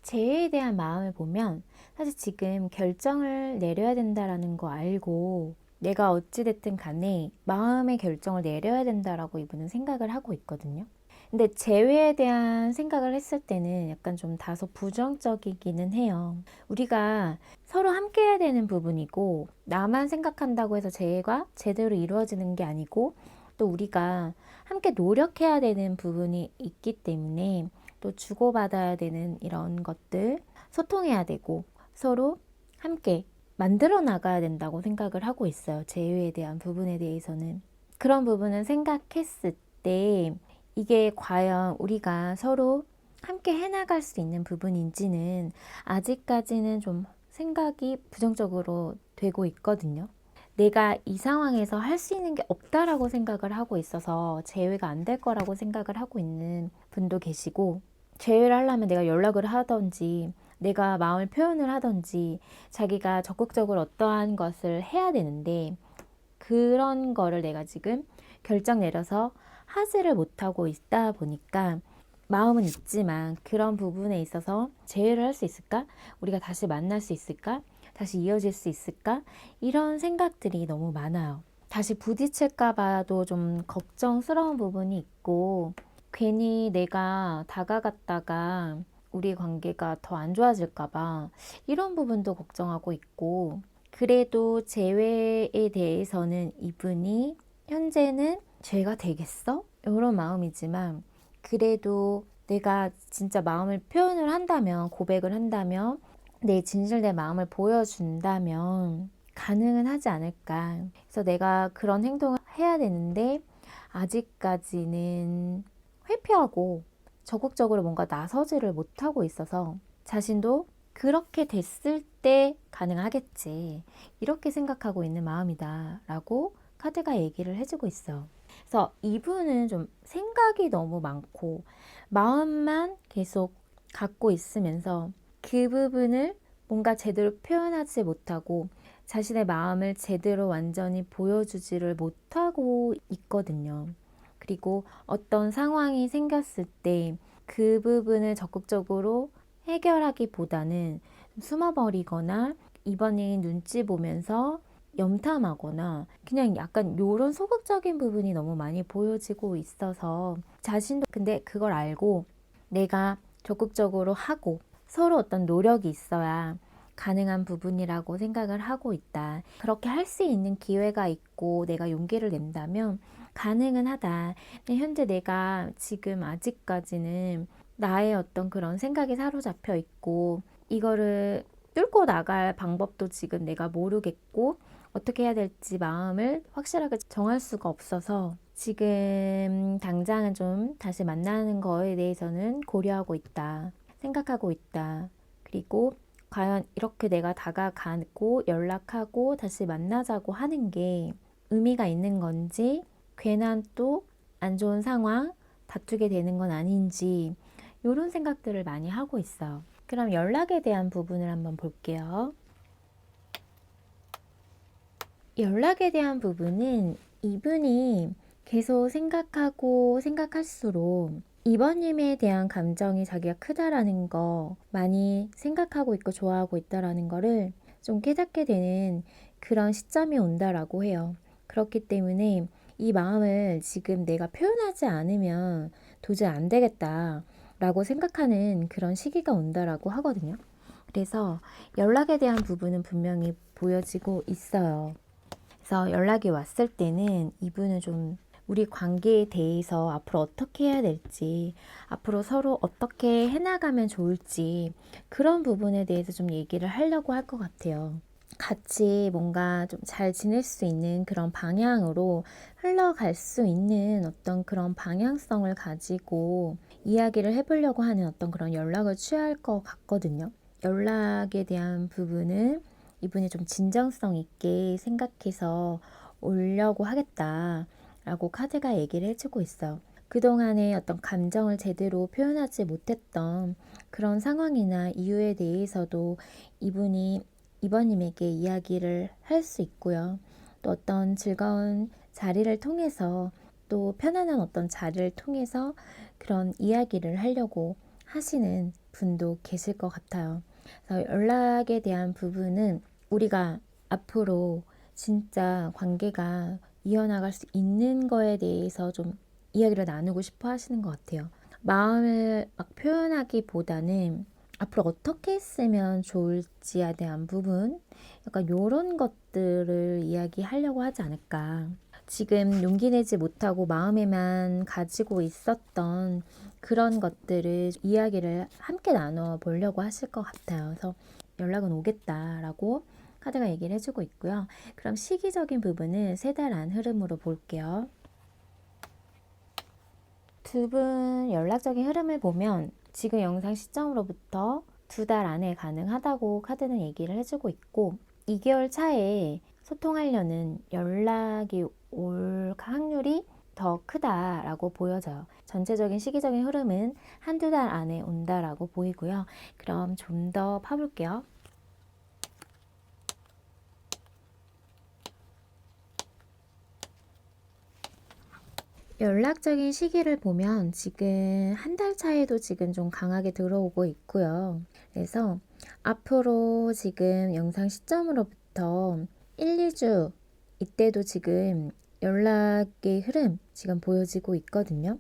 재회에 대한 마음을 보면 사실 지금 결정을 내려야 된다라는 거 알고 내가 어찌됐든 간에 마음의 결정을 내려야 된다라고 이분은 생각을 하고 있거든요. 근데 재회에 대한 생각을 했을 때는 약간 좀 다소 부정적이기는 해요. 우리가 서로 함께 해야 되는 부분이고, 나만 생각한다고 해서 재회가 제대로 이루어지는 게 아니고, 또 우리가 함께 노력해야 되는 부분이 있기 때문에 또 주고받아야 되는 이런 것들, 소통해야 되고 서로 함께 만들어 나가야 된다고 생각을 하고 있어요. 재회에 대한 부분에 대해서는. 그런 부분을 생각했을 때 이게 과연 우리가 서로 함께 해나갈 수 있는 부분인지는 아직까지는 좀 생각이 부정적으로 되고 있거든요. 내가 이 상황에서 할 수 있는 게 없다라고 생각을 하고 있어서 재회가 안 될 거라고 생각을 하고 있는 분도 계시고, 재회를 하려면 내가 연락을 하던지 내가 마음을 표현을 하던지 자기가 적극적으로 어떠한 것을 해야 되는데, 그런 거를 내가 지금 결정 내려서 하지를 못하고 있다 보니까 마음은 있지만 그런 부분에 있어서 재회를 할 수 있을까? 우리가 다시 만날 수 있을까? 다시 이어질 수 있을까? 이런 생각들이 너무 많아요. 다시 부딪힐까 봐도 좀 걱정스러운 부분이 있고, 괜히 내가 다가갔다가 우리 관계가 더 안 좋아질까 봐 이런 부분도 걱정하고 있고, 그래도 재회에 대해서는 이분이 현재는 죄가 되겠어? 이런 마음이지만, 그래도 내가 진짜 마음을 표현을 한다면, 고백을 한다면, 내 진실된 마음을 보여준다면 가능은 하지 않을까. 그래서 내가 그런 행동을 해야 되는데 아직까지는 회피하고 적극적으로 뭔가 나서지를 못하고 있어서 자신도 그렇게 됐을 때 가능하겠지, 이렇게 생각하고 있는 마음이다 라고 카드가 얘기를 해주고 있어. 그래서 이분은 좀 생각이 너무 많고 마음만 계속 갖고 있으면서 그 부분을 뭔가 제대로 표현하지 못하고 자신의 마음을 제대로 완전히 보여주지를 못하고 있거든요. 그리고 어떤 상황이 생겼을 때 그 부분을 적극적으로 해결하기보다는 숨어버리거나 이번에 눈치 보면서 염탐하거나 그냥 약간 요런 소극적인 부분이 너무 많이 보여지고 있어서, 자신도 근데 그걸 알고 내가 적극적으로 하고 서로 어떤 노력이 있어야 가능한 부분이라고 생각을 하고 있다. 그렇게 할 수 있는 기회가 있고 내가 용기를 낸다면 가능은 하다. 근데 현재 내가 지금 아직까지는 나의 어떤 그런 생각에 사로잡혀 있고 이거를 뚫고 나갈 방법도 지금 내가 모르겠고 어떻게 해야 될지 마음을 확실하게 정할 수가 없어서 지금 당장은 좀 다시 만나는 거에 대해서는 고려하고 있다. 생각하고 있다. 그리고 과연 이렇게 내가 다가가고 연락하고 다시 만나자고 하는 게 의미가 있는 건지, 괜한 또 안 좋은 상황 다투게 되는 건 아닌지, 이런 생각들을 많이 하고 있어요. 그럼 연락에 대한 부분을 한번 볼게요. 연락에 대한 부분은 이분이 계속 생각하고 생각할수록 이번님에 대한 감정이 자기가 크다라는 거, 많이 생각하고 있고 좋아하고 있다라는 거를 좀 깨닫게 되는 그런 시점이 온다라고 해요. 그렇기 때문에 이 마음을 지금 내가 표현하지 않으면 도저히 안 되겠다 라고 생각하는 그런 시기가 온다라고 하거든요. 그래서 연락에 대한 부분은 분명히 보여지고 있어요. 그래서 연락이 왔을 때는 이분은 좀 우리 관계에 대해서 앞으로 어떻게 해야 될지, 앞으로 서로 어떻게 해나가면 좋을지, 그런 부분에 대해서 좀 얘기를 하려고 할 것 같아요. 같이 뭔가 좀 잘 지낼 수 있는 그런 방향으로 흘러갈 수 있는 어떤 그런 방향성을 가지고 이야기를 해보려고 하는 어떤 그런 연락을 취할 것 같거든요. 연락에 대한 부분은 이분이 좀 진정성 있게 생각해서 오려고 하겠다라고 카드가 얘기를 해주고 있어요. 그동안에 어떤 감정을 제대로 표현하지 못했던 그런 상황이나 이유에 대해서도 이분이 이번님에게 이야기를 할 수 있고요. 또 어떤 즐거운 자리를 통해서, 또 편안한 어떤 자리를 통해서 그런 이야기를 하려고 하시는 분도 계실 것 같아요. 그래서 연락에 대한 부분은 우리가 앞으로 진짜 관계가 이어나갈 수 있는 거에 대해서 좀 이야기를 나누고 싶어 하시는 것 같아요. 마음을 막 표현하기보다는 앞으로 어떻게 했으면 좋을지에 대한 부분, 약간 요런 것들을 이야기하려고 하지 않을까. 지금 용기 내지 못하고 마음에만 가지고 있었던 그런 것들을 이야기를 함께 나눠 보려고 하실 것 같아요. 그래서 연락은 오겠다라고 카드가 얘기를 해주고 있고요. 그럼 시기적인 부분은 3달 안 흐름으로 볼게요. 두 분 연락적인 흐름을 보면 지금 영상 시점으로부터 2달 안에 가능하다고 카드는 얘기를 해주고 있고 2개월 차에 소통하려는 연락이 올 확률이 더 크다라고 보여져요. 전체적인 시기적인 흐름은 1~2달 안에 온다라고 보이고요. 그럼 좀 더 파볼게요. 연락적인 시기를 보면 지금 1달 차에도 지금 좀 강하게 들어오고 있고요. 그래서 앞으로 지금 영상 시점으로부터 1~2주 이때도 지금 연락의 흐름 지금 보여지고 있거든요.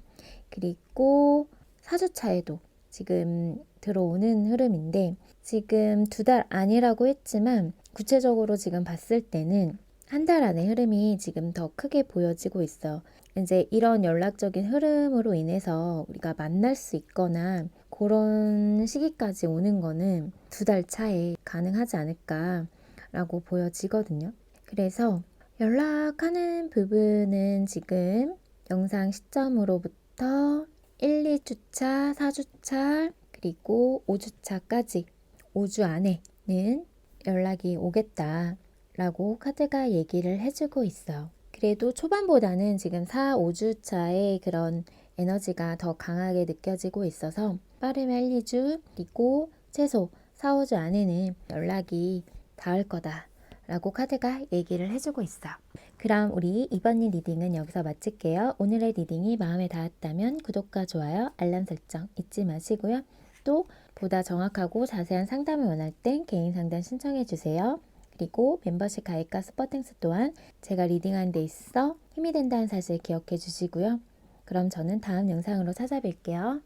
그리고 4주 차에도 지금 들어오는 흐름인데 지금 2달 아니라고 했지만 구체적으로 지금 봤을 때는 1달 안의 흐름이 지금 더 크게 보여지고 있어요. 이제 이런 연락적인 흐름으로 인해서 우리가 만날 수 있거나 그런 시기까지 오는 거는 2달 차에 가능하지 않을까라고 보여지거든요. 그래서 연락하는 부분은 지금 영상 시점으로부터 1~2주차, 4주차, 그리고 5주차까지 5주 안에는 연락이 오겠다라고 카드가 얘기를 해주고 있어요. 그래도 초반보다는 지금 4, 5주차의 그런 에너지가 더 강하게 느껴지고 있어서 빠르면 1~2주, 그리고 최소 4, 5주 안에는 연락이 닿을 거다 라고 카드가 얘기를 해주고 있어. 그럼 우리 이번 리딩은 여기서 마칠게요. 오늘의 리딩이 마음에 닿았다면 구독과 좋아요, 알람 설정 잊지 마시고요. 또 보다 정확하고 자세한 상담을 원할 땐 개인 상담 신청해 주세요. 그리고 멤버십 가입과 스포땡스 또한 제가 리딩하는 데 있어 힘이 된다는 사실 기억해 주시고요. 그럼 저는 다음 영상으로 찾아뵐게요.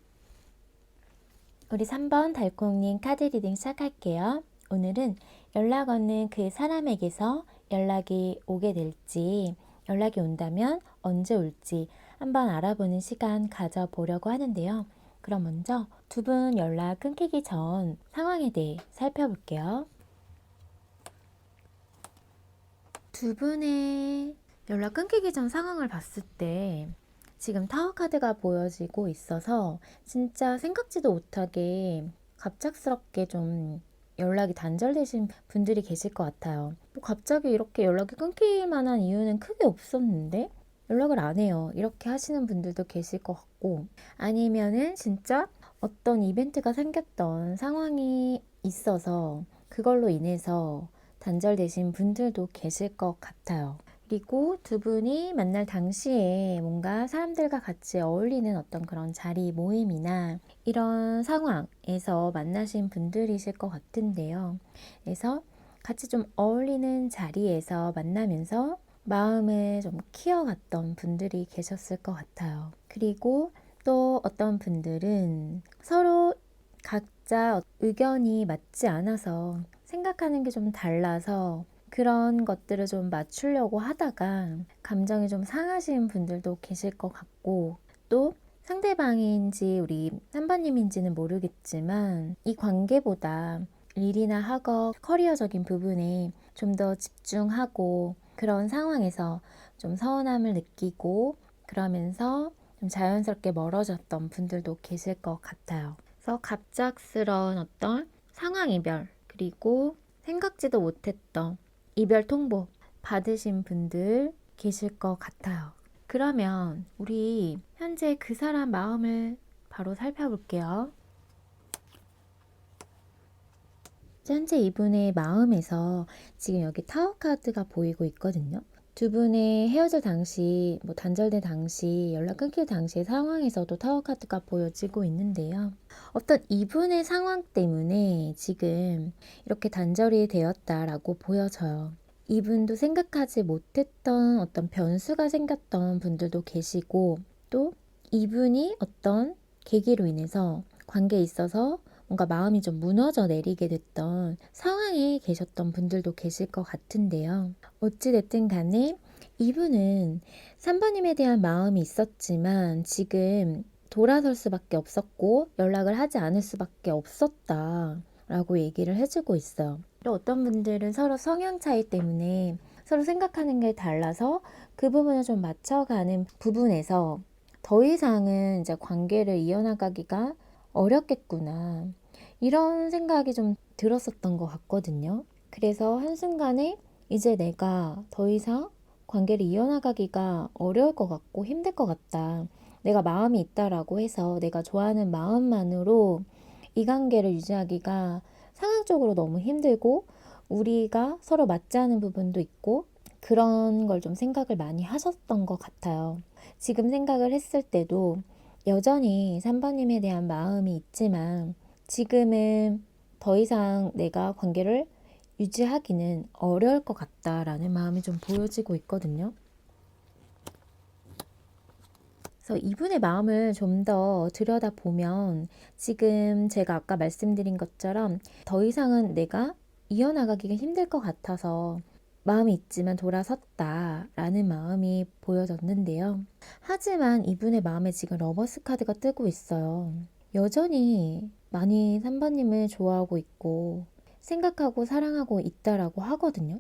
우리 3번 달콩님 카드 리딩 시작할게요. 오늘은 연락 없는 그 사람에게서 연락이 오게 될지, 연락이 온다면 언제 올지 한번 알아보는 시간 가져보려고 하는데요. 그럼 먼저 두 분 연락 끊기기 전 상황에 대해 살펴볼게요. 두 분의 연락 끊기기 전 상황을 봤을 때 지금 타워 카드가 보여지고 있어서 진짜 생각지도 못하게 갑작스럽게 좀 연락이 단절되신 분들이 계실 것 같아요. 뭐 갑자기 이렇게 연락이 끊길 만한 이유는 크게 없었는데 연락을 안 해요. 이렇게 하시는 분들도 계실 것 같고 아니면은 진짜 어떤 이벤트가 생겼던 상황이 있어서 그걸로 인해서 단절되신 분들도 계실 것 같아요. 그리고 두 분이 만날 당시에 뭔가 사람들과 같이 어울리는 어떤 그런 자리 모임이나 이런 상황에서 만나신 분들이실 것 같은데요. 그래서 같이 좀 어울리는 자리에서 만나면서 마음을 좀 키워갔던 분들이 계셨을 것 같아요. 그리고 또 어떤 분들은 서로 각자 의견이 맞지 않아서 생각하는 게 좀 달라서 그런 것들을 좀 맞추려고 하다가 감정이 좀 상하신 분들도 계실 것 같고 또 상대방인지 우리 3번님인지는 모르겠지만 이 관계보다 일이나 학업, 커리어적인 부분에 좀 더 집중하고 그런 상황에서 좀 서운함을 느끼고 그러면서 좀 자연스럽게 멀어졌던 분들도 계실 것 같아요. 그래서 갑작스러운 어떤 상황 이별 그리고 생각지도 못했던 이별 통보 받으신 분들 계실 것 같아요. 그러면 우리 현재 그 사람 마음을 바로 살펴볼게요. 현재 이분의 마음에서 지금 여기 타워 카드가 보이고 있거든요. 두 분의 헤어질 당시, 뭐 단절된 당시, 연락 끊길 당시의 상황에서도 타워 카드가 보여지고 있는데요. 어떤 이분의 상황 때문에 지금 이렇게 단절이 되었다라고 보여져요. 이분도 생각하지 못했던 어떤 변수가 생겼던 분들도 계시고, 또 이분이 어떤 계기로 인해서 관계에 있어서 뭔가 마음이 좀 무너져 내리게 됐던 상황에 계셨던 분들도 계실 것 같은데요. 어찌됐든 간에 이분은 3번님에 대한 마음이 있었지만 지금 돌아설 수밖에 없었고 연락을 하지 않을 수밖에 없었다 라고 얘기를 해주고 있어요. 또 어떤 분들은 서로 성향 차이 때문에 서로 생각하는 게 달라서 그 부분을 좀 맞춰가는 부분에서 더 이상은 이제 관계를 이어나가기가 어렵겠구나. 이런 생각이 좀 들었었던 것 같거든요. 그래서 한순간에 이제 내가 더 이상 관계를 이어나가기가 어려울 것 같고 힘들 것 같다. 내가 마음이 있다라고 해서 내가 좋아하는 마음만으로 이 관계를 유지하기가 상황적으로 너무 힘들고 우리가 서로 맞지 않은 부분도 있고 그런 걸 좀 생각을 많이 하셨던 것 같아요. 지금 생각을 했을 때도 여전히 3번님에 대한 마음이 있지만 지금은 더 이상 내가 관계를 유지하기는 어려울 것 같다라는 마음이 좀 보여지고 있거든요. 그래서 이분의 마음을 좀 더 들여다보면 지금 제가 아까 말씀드린 것처럼 더 이상은 내가 이어나가기가 힘들 것 같아서 마음이 있지만 돌아섰다라는 마음이 보여졌는데요. 하지만 이분의 마음에 지금 러버스 카드가 뜨고 있어요. 여전히 많이 3번님을 좋아하고 있고 생각하고 사랑하고 있다라고 하거든요.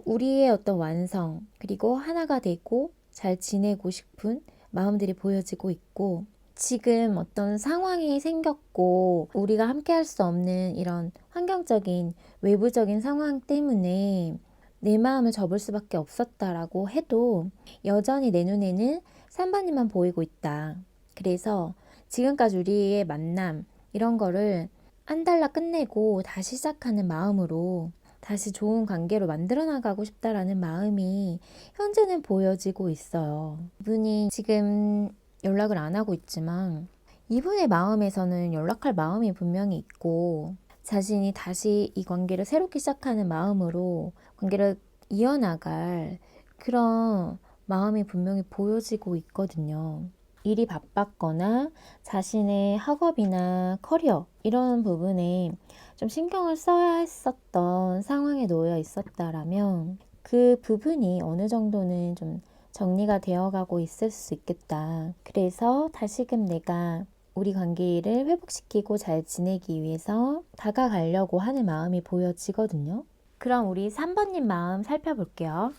우리의 어떤 완성, 그리고 하나가 되고 잘 지내고 싶은 마음들이 보여지고 있고 지금 어떤 상황이 생겼고 우리가 함께 할 수 없는 이런 환경적인 외부적인 상황 때문에 내 마음을 접을 수밖에 없었다라고 해도 여전히 내 눈에는 3번님만 보이고 있다. 그래서 지금까지 우리의 만남 이런 거를 한 달러 끝내고 다시 시작하는 마음으로 다시 좋은 관계로 만들어 나가고 싶다라는 마음이 현재는 보여지고 있어요. 이분이 지금 연락을 안 하고 있지만 이분의 마음에서는 연락할 마음이 분명히 있고 자신이 다시 이 관계를 새롭게 시작하는 마음으로 관계를 이어나갈 그런 마음이 분명히 보여지고 있거든요. 일이 바빴거나 자신의 학업이나 커리어 이런 부분에 좀 신경을 써야 했었던 상황에 놓여 있었다라면 그 부분이 어느 정도는 좀 정리가 되어가고 있을 수 있겠다. 그래서 다시금 내가 우리 관계를 회복시키고 잘 지내기 위해서 다가가려고 하는 마음이 보여지거든요. 그럼 우리 3번님 마음 살펴볼게요.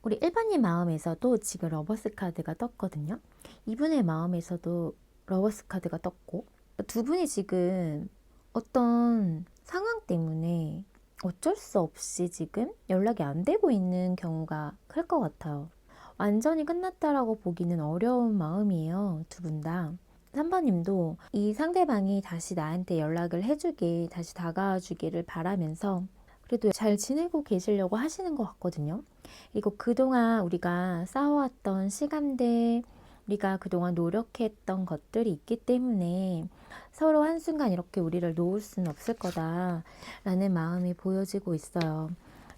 우리 1번님 마음에서도 지금 러버스 카드가 떴거든요. 이분의 마음에서도 러버스 카드가 떴고 두 분이 지금 어떤 상황 때문에 어쩔 수 없이 지금 연락이 안 되고 있는 경우가 클 것 같아요. 완전히 끝났다라고 보기는 어려운 마음이에요. 두 분 다. 3번님도 이 상대방이 다시 나한테 연락을 해주길, 다시 다가와 주기를 바라면서 그래도 잘 지내고 계시려고 하시는 것 같거든요. 그리고 그동안 우리가 쌓아왔던 시간들, 우리가 그동안 노력했던 것들이 있기 때문에 서로 한순간 이렇게 우리를 놓을 수는 없을 거다라는 마음이 보여지고 있어요.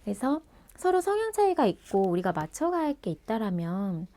그래서 서로 성향 차이가 있고 우리가 맞춰가야 할 게 있다라면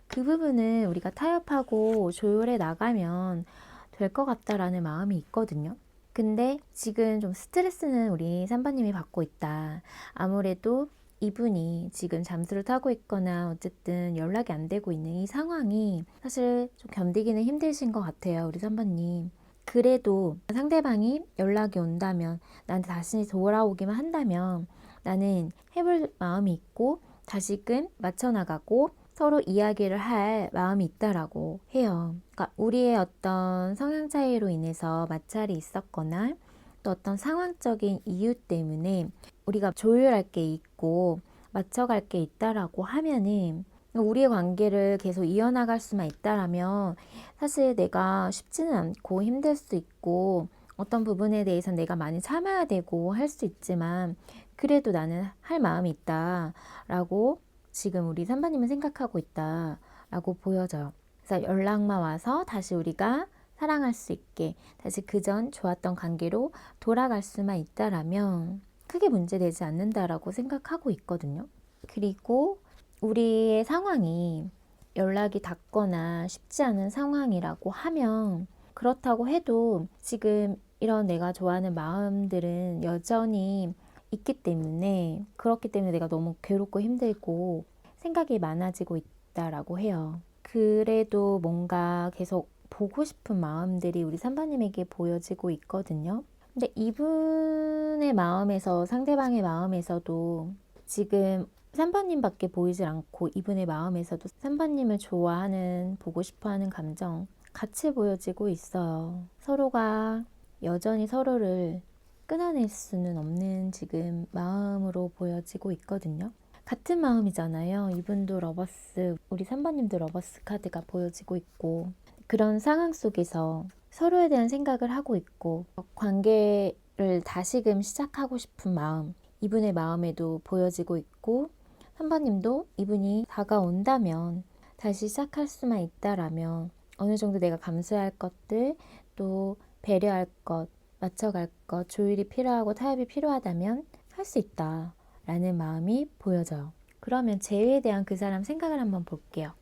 그 부분을 우리가 타협하고 조율해 나가면 될 것 같다라는 마음이 있거든요. 근데 지금 좀 스트레스는 우리 3번님이 받고 있다. 아무래도 이분이 지금 잠수를 타고 있거나 어쨌든 연락이 안 되고 있는 이 상황이 사실 좀 견디기는 힘드신 것 같아요. 우리 3번님. 그래도 상대방이 연락이 온다면 나한테 다시 돌아오기만 한다면 나는 해볼 마음이 있고 다시금 맞춰나가고 서로 이야기를 할 마음이 있다라고 해요. 그러니까 우리의 어떤 성향 차이로 인해서 마찰이 있었거나 또 어떤 상황적인 이유 때문에 우리가 조율할 게 있고 맞춰갈 게 있다라고 하면은 우리의 관계를 계속 이어나갈 수만 있다라면 사실 내가 쉽지는 않고 힘들 수 있고 어떤 부분에 대해서 내가 많이 참아야 되고 할 수 있지만 그래도 나는 할 마음이 있다라고 지금 우리 3번님은 생각하고 있다라고 보여져요. 그래서 연락만 와서 다시 우리가 사랑할 수 있게 다시 그전 좋았던 관계로 돌아갈 수만 있다라면 크게 문제되지 않는다라고 생각하고 있거든요. 그리고 우리의 상황이 연락이 닿거나 쉽지 않은 상황이라고 하면 그렇다고 해도 지금 이런 내가 좋아하는 마음들은 여전히 있기 때문에 그렇기 때문에 내가 너무 괴롭고 힘들고 생각이 많아지고 있다라고 해요. 그래도 뭔가 계속 보고 싶은 마음들이 우리 삼바님에게 보여지고 있거든요. 근데 이분의 마음에서 상대방의 마음에서도 지금 삼바님밖에 보이질 않고 이분의 마음에서도 삼바님을 좋아하는 보고 싶어하는 감정 같이 보여지고 있어요. 서로가 여전히 서로를 끊어낼 수는 없는 지금 마음으로 보여지고 있거든요. 같은 마음이잖아요. 이분도 러버스, 우리 삼바님도 러버스 카드가 보여지고 있고 그런 상황 속에서 서로에 대한 생각을 하고 있고 관계를 다시금 시작하고 싶은 마음 이분의 마음에도 보여지고 있고 삼바님도 이분이 다가온다면 다시 시작할 수만 있다라면 어느 정도 내가 감수할 것들 또 배려할 것 맞춰갈 것 조율이 필요하고 타협이 필요하다면 할 수 있다 라는 마음이 보여져요. 그러면 재회에 대한 그 사람 생각을 한번 볼게요.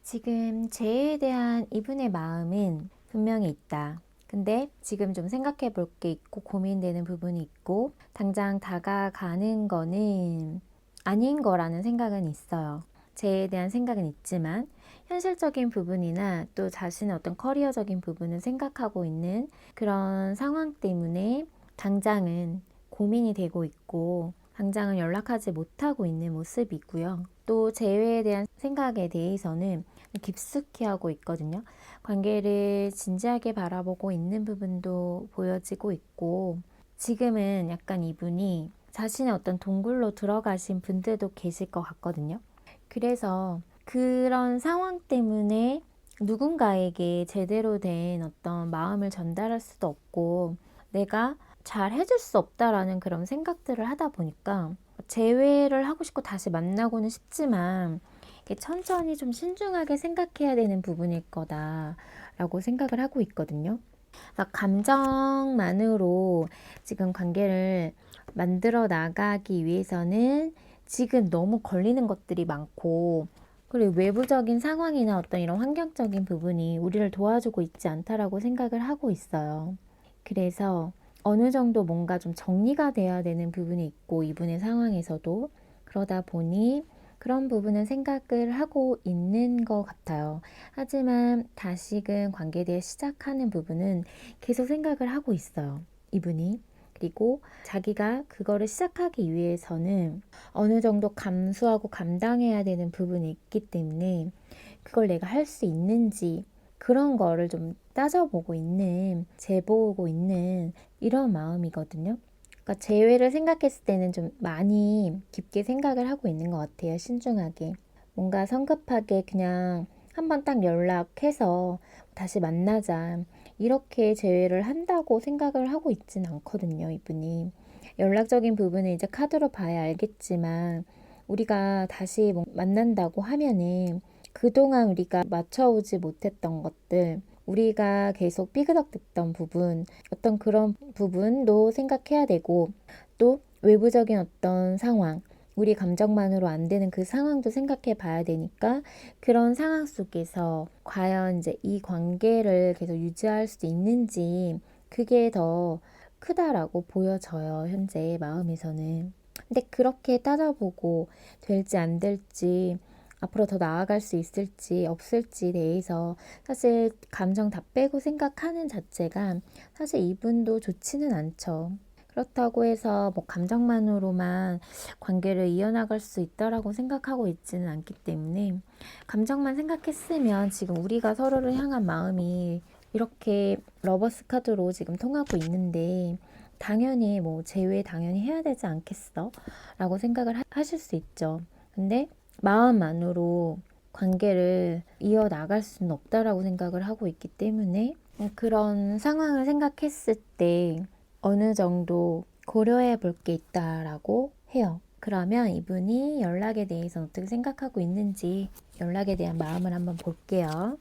지금 재회에 대한 이분의 마음은 분명히 있다. 근데 지금 좀 생각해 볼 게 있고 고민되는 부분이 있고 당장 다가가는 거는 아닌 거라는 생각은 있어요. 재회에 대한 생각은 있지만 현실적인 부분이나 또 자신의 어떤 커리어적인 부분을 생각하고 있는 그런 상황 때문에 당장은 고민이 되고 있고 당장은 연락하지 못하고 있는 모습이고요. 또 재회에 대한 생각에 대해서는 깊숙이 하고 있거든요. 관계를 진지하게 바라보고 있는 부분도 보여지고 있고 지금은 약간 이분이 자신의 어떤 동굴로 들어가신 분들도 계실 것 같거든요. 그래서 그런 상황 때문에 누군가에게 제대로 된 어떤 마음을 전달할 수도 없고 내가 잘 해줄 수 없다라는 그런 생각들을 하다 보니까 재회를 하고 싶고 다시 만나고는 싶지만 천천히 좀 신중하게 생각해야 되는 부분일 거다라고 생각을 하고 있거든요. 감정만으로 지금 관계를 만들어 나가기 위해서는 지금 너무 걸리는 것들이 많고 그리고 외부적인 상황이나 어떤 이런 환경적인 부분이 우리를 도와주고 있지 않다라고 생각을 하고 있어요. 그래서 어느 정도 뭔가 좀 정리가 돼야 되는 부분이 있고 이분의 상황에서도 그러다 보니 그런 부분은 생각을 하고 있는 것 같아요. 하지만 다시금 관계에 대해 시작하는 부분은 계속 생각을 하고 있어요. 이분이. 그리고 자기가 그거를 시작하기 위해서는 어느 정도 감수하고 감당해야 되는 부분이 있기 때문에 그걸 내가 할 수 있는지 그런 거를 좀 따져보고 있는, 재보고 있는 이런 마음이거든요. 그러니까 재회를 생각했을 때는 좀 많이 깊게 생각을 하고 있는 것 같아요. 신중하게. 뭔가 성급하게 그냥 한번 딱 연락해서 다시 만나자. 이렇게 재회를 한다고 생각을 하고 있진 않거든요. 이분이. 연락적인 부분은 이제 카드로 봐야 알겠지만 우리가 다시 만난다고 하면은 그동안 우리가 맞춰오지 못했던 것들 우리가 계속 삐그덕댔던 부분 어떤 그런 부분도 생각해야 되고 또 외부적인 어떤 상황 우리 감정만으로 안 되는 그 상황도 생각해 봐야 되니까 그런 상황 속에서 과연 이제 이 관계를 계속 유지할 수 있는지 그게 더 크다라고 보여져요. 현재 마음에서는. 근데 그렇게 따져보고 될지 안 될지 앞으로 더 나아갈 수 있을지 없을지 대해서 사실 감정 다 빼고 생각하는 자체가 사실 이분도 좋지는 않죠. 그렇다고 해서 뭐 감정만으로만 관계를 이어나갈 수 있다라고 생각하고 있지는 않기 때문에 감정만 생각했으면 지금 우리가 서로를 향한 마음이 이렇게 러버스 카드로 지금 통하고 있는데 당연히 뭐 재회 당연히 해야 되지 않겠어? 라고 생각을 하실 수 있죠. 근데 마음만으로 관계를 이어나갈 수는 없다라고 생각을 하고 있기 때문에 그런 상황을 생각했을 때 어느 정도 고려해 볼 게 있다라고 해요. 그러면 이분이 연락에 대해서 어떻게 생각하고 있는지 연락에 대한 마음을 한번 볼게요.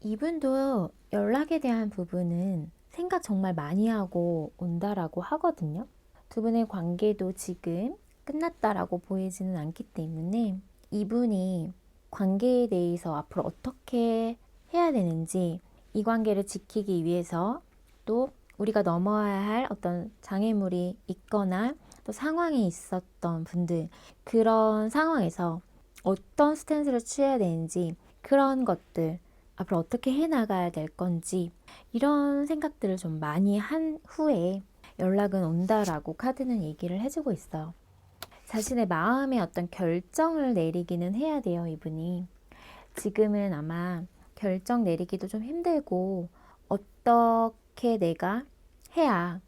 이분도 연락에 대한 부분은 생각 정말 많이 하고 온다라고 하거든요. 두 분의 관계도 지금 끝났다라고 보이지는 않기 때문에 이분이 관계에 대해서 앞으로 어떻게 해야 되는지, 이 관계를 지키기 위해서 또 우리가 넘어야 할 어떤 장애물이 있거나 또 상황에 있었던 분들, 그런 상황에서 어떤 스탠스를 취해야 되는지, 그런 것들 앞으로 어떻게 해나가야 될 건지, 이런 생각들을 좀 많이 한 후에 연락은 온다라고 카드는 얘기를 해주고 있어요. 자신의 마음의 어떤 결정을 내리기는 해야 돼요, 이분이. 지금은 아마 결정 내리기도 좀 힘들고, 어떻게 내가 해야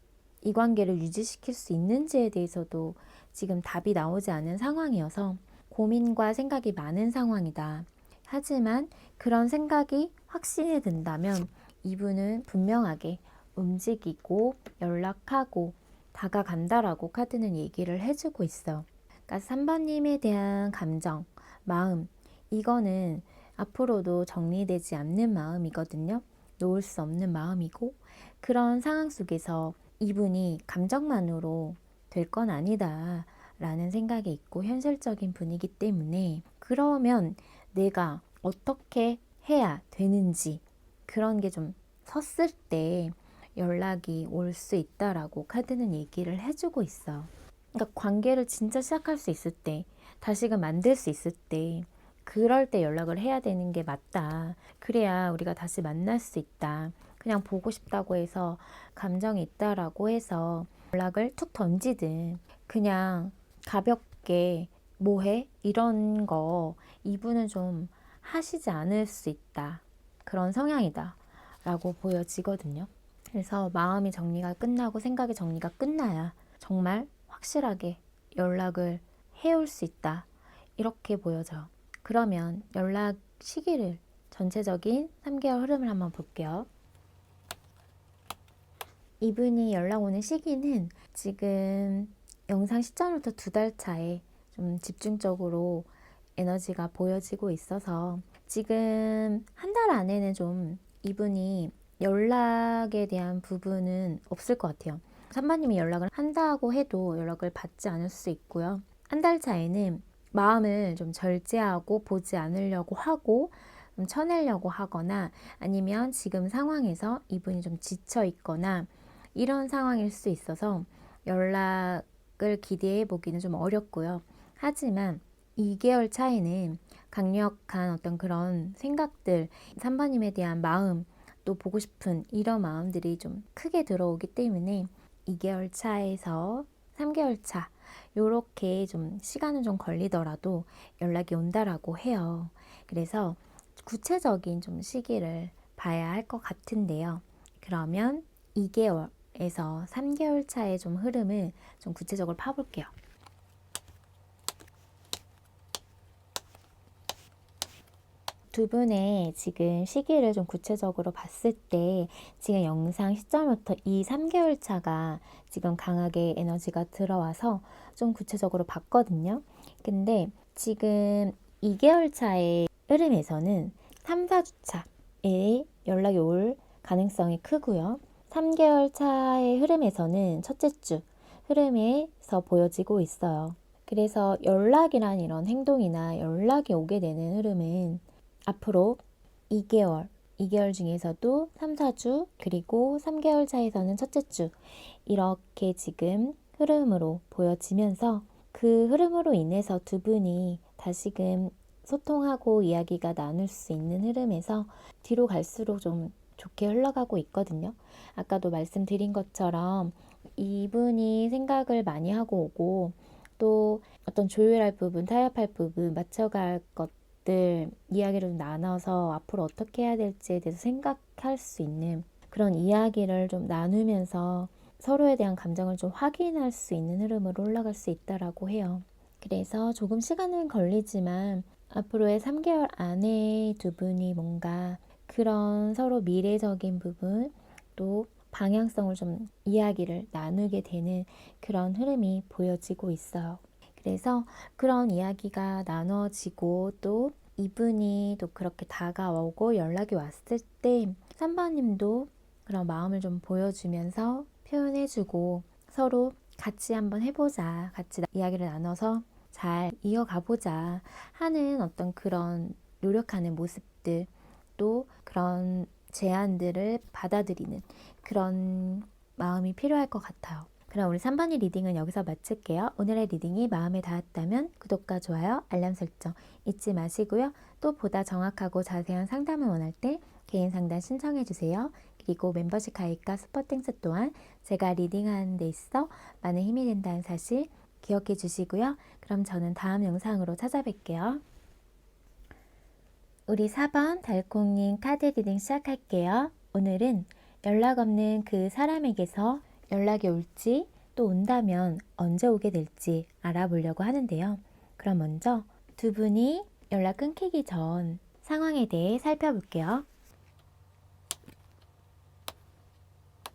이 관계를 유지시킬 수 있는지에 대해서도 지금 답이 나오지 않은 상황이어서 고민과 생각이 많은 상황이다. 하지만 그런 생각이 확신이 든다면 이분은 분명하게 움직이고 연락하고 다가간다라고 카드는 얘기를 해주고 있어. 그러니까 3번님에 대한 감정, 마음, 이거는 앞으로도 정리되지 않는 마음이거든요. 놓을 수 없는 마음이고, 그런 상황 속에서 이분이 감정만으로 될 건 아니다 라는 생각이 있고 현실적인 분이기 때문에, 그러면 내가 어떻게 해야 되는지 그런 게 좀 섰을 때 연락이 올 수 있다라고 카드는 얘기를 해주고 있어. 그러니까 관계를 진짜 시작할 수 있을 때, 다시금 만들 수 있을 때, 그럴 때 연락을 해야 되는 게 맞다. 그래야 우리가 다시 만날 수 있다. 그냥 보고 싶다고 해서 감정이 있다라고 해서 연락을 툭 던지든 그냥 가볍게 뭐해? 이런 거 이분은 좀 하시지 않을 수 있다. 그런 성향이다 라고 보여지거든요. 그래서 마음이 정리가 끝나고 생각의 정리가 끝나야 정말 확실하게 연락을 해올 수 있다. 이렇게 보여져요. 그러면 연락 시기를, 전체적인 3개월 흐름을 한번 볼게요. 이분이 연락 오는 시기는 지금 영상 시점부터 2달 차에 좀 집중적으로 에너지가 보여지고 있어서 지금 한 달 안에는 좀 이분이 연락에 대한 부분은 없을 것 같아요. 선배님이 연락을 한다고 해도 연락을 받지 않을 수 있고요. 한 달 차에는 마음을 좀 절제하고 보지 않으려고 하고 좀 쳐내려고 하거나, 아니면 지금 상황에서 이분이 좀 지쳐 있거나 이런 상황일 수 있어서 연락을 기대해 보기는 좀 어렵고요. 하지만 2개월 차에는 강력한 어떤 그런 생각들, 3번님에 대한 마음, 또 보고 싶은 이런 마음들이 좀 크게 들어오기 때문에 2개월 차에서 3개월 차 요렇게 좀 시간은 좀 걸리더라도 연락이 온다라고 해요. 그래서 구체적인 좀 시기를 봐야 할 것 같은데요. 그러면 2개월에서 3개월 차의 좀 흐름을 좀 구체적으로 파볼게요. 두 분의 지금 시기를 좀 구체적으로 봤을 때 지금 영상 시점부터 이 3개월 차가 지금 강하게 에너지가 들어와서 좀 구체적으로 봤거든요. 근데 지금 2개월 차의 흐름에서는 3, 4주 차에 연락이 올 가능성이 크고요. 3개월 차의 흐름에서는 첫째 주 흐름에서 보여지고 있어요. 그래서 연락이란 이런 행동이나 연락이 오게 되는 흐름은 앞으로 2개월 중에서도 3, 4주, 그리고 3개월 차에서는 첫째 주, 이렇게 지금 흐름으로 보여지면서 그 흐름으로 인해서 두 분이 다시금 소통하고 이야기가 나눌 수 있는 흐름에서 뒤로 갈수록 좀 좋게 흘러가고 있거든요. 아까도 말씀드린 것처럼 이분이 생각을 많이 하고 오고, 또 어떤 조율할 부분, 타협할 부분, 맞춰갈 것들 이야기를 나눠서 앞으로 어떻게 해야 될지에 대해서 생각할 수 있는 그런 이야기를 좀 나누면서 서로에 대한 감정을 좀 확인할 수 있는 흐름으로 올라갈 수 있다라고 해요. 그래서 조금 시간은 걸리지만 앞으로의 3개월 안에 두 분이 뭔가 그런 서로 미래적인 부분, 또 방향성을 좀 이야기를 나누게 되는 그런 흐름이 보여지고 있어요. 그래서 그런 이야기가 나눠지고 또 이분이 또 그렇게 다가오고 연락이 왔을 때 3번님도 그런 마음을 좀 보여주면서 표현해주고 서로 같이 한번 해보자, 같이 이야기를 나눠서 잘 이어가보자 하는 어떤 그런 노력하는 모습들, 또 그런 제안들을 받아들이는 그런 마음이 필요할 것 같아요. 그럼 우리 3번의 리딩은 여기서 마칠게요. 오늘의 리딩이 마음에 닿았다면 구독과 좋아요, 알람 설정 잊지 마시고요. 또 보다 정확하고 자세한 상담을 원할 때 개인 상담 신청해 주세요. 그리고 멤버십 가입과 스포땡스 또한 제가 리딩하는 데 있어 많은 힘이 된다는 사실 기억해 주시고요. 그럼 저는 다음 영상으로 찾아뵐게요. 우리 4번 달콩님 카드 리딩 시작할게요. 오늘은 연락 없는 그 사람에게서 연락이 올지 또 온다면 언제 오게 될지 알아보려고 하는데요. 그럼 먼저 두 분이 연락 끊기기 전 상황에 대해 살펴볼게요.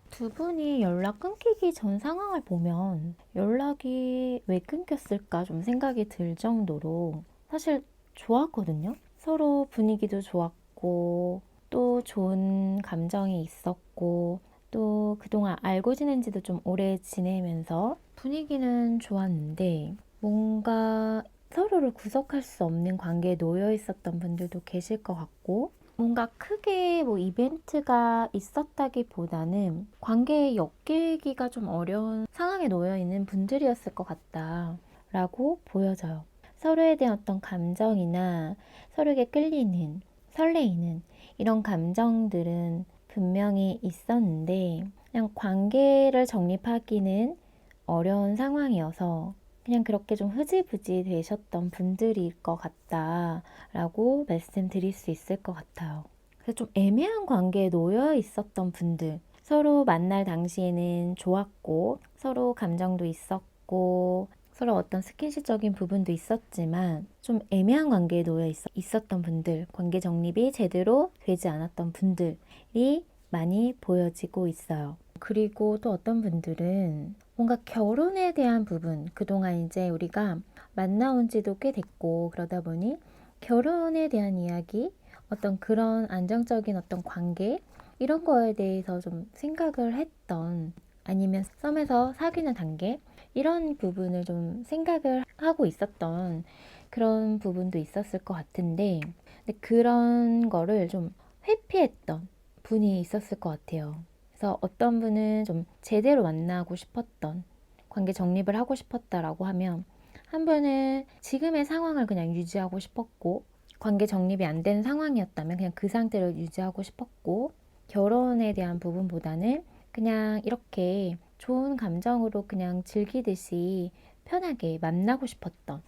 두 분이 연락 끊기기 전 상황을 보면 연락이 왜 끊겼을까 좀 생각이 들 정도로 사실 좋았거든요. 서로 분위기도 좋았고 또 좋은 감정이 있었고 또 그동안 알고 지낸 지도 좀 오래 지내면서 분위기는 좋았는데 뭔가 서로를 구속할 수 없는 관계에 놓여 있었던 분들도 계실 것 같고 뭔가 크게 뭐 이벤트가 있었다기보다는 관계의 엮이기가 좀 어려운 상황에 놓여 있는 분들이었을 것 같다라고 보여져요. 서로에 대한 어떤 감정이나 서로에게 끌리는, 설레이는 이런 감정들은 분명히 있었는데 그냥 관계를 정립하기는 어려운 상황이어서 그냥 그렇게 좀 흐지부지 되셨던 분들일 것 같다라고 말씀드릴 수 있을 것 같아요. 그래서 좀 애매한 관계에 놓여 있었던 분들, 서로 만날 당시에는 좋았고 서로 감정도 있었고 서로 어떤 스킨십적인 부분도 있었지만 좀 애매한 관계에 놓여 있었던 분들, 관계 정립이 제대로 되지 않았던 분들이 많이 보여지고 있어요. 그리고 또 어떤 분들은 뭔가 결혼에 대한 부분, 그동안 이제 우리가 만나온 지도 꽤 됐고 그러다 보니 결혼에 대한 이야기, 어떤 그런 안정적인 어떤 관계 이런 거에 대해서 좀 생각을 했던 아니면 썸에서 사귀는 단계 이런 부분을 좀 생각을 하고 있었던 그런 부분도 있었을 것 같은데 근데 그런 거를 좀 회피했던 분이 있었을 것 같아요. 그래서 어떤 분은 좀 제대로 만나고 싶었던 관계 정립을 하고 싶었다라고 하면 한 분은 지금의 상황을 그냥 유지하고 싶었고 관계 정립이 안 된 상황이었다면 그냥 그 상태를 유지하고 싶었고 결혼에 대한 부분보다는 그냥 이렇게 좋은 감정으로 그냥 즐기듯이 편하게 만나고 싶었던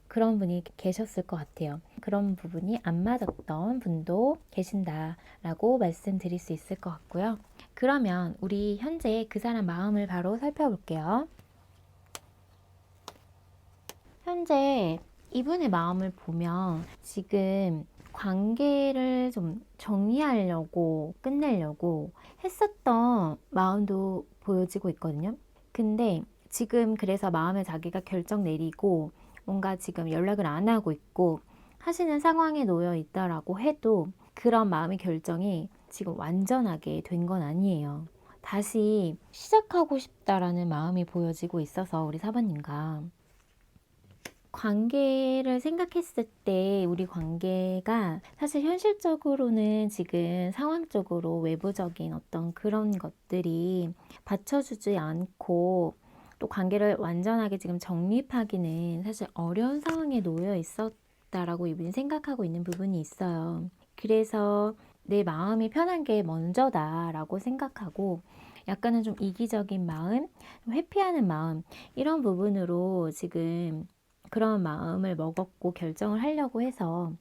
그런 분이 계셨을 것 같아요. 그런 부분이 안 맞았던 분도 계신다라고 말씀드릴 수 있을 것 같고요. 그러면 우리 현재 그 사람 마음을 바로 살펴볼게요. 현재 이분의 마음을 보면 지금 관계를 좀 정리하려고 끝내려고 했었던 마음도 보여지고 있거든요. 근데 지금 그래서 마음에 자기가 결정 내리고 뭔가 지금 연락을 안 하고 있고 하시는 상황에 놓여 있다라고 해도 그런 마음의 결정이 지금 완전하게 된 건 아니에요. 다시 시작하고 싶다라는 마음이 보여지고 있어서 우리 사번님과 관계를 생각했을 때 우리 관계가 사실 현실적으로는 지금 상황적으로 외부적인 어떤 그런 것들이 받쳐주지 않고 또 관계를 완전하게 지금 정립하기는 사실 어려운 상황에 놓여 있었다라고 이분이 생각하고 있는 부분이 있어요. 그래서 내 마음이 편한 게 먼저다라고 생각하고 약간은 좀 이기적인 마음, 회피하는 마음 이런 부분으로 지금 그런 마음을 먹었고 결정을 하려고 해서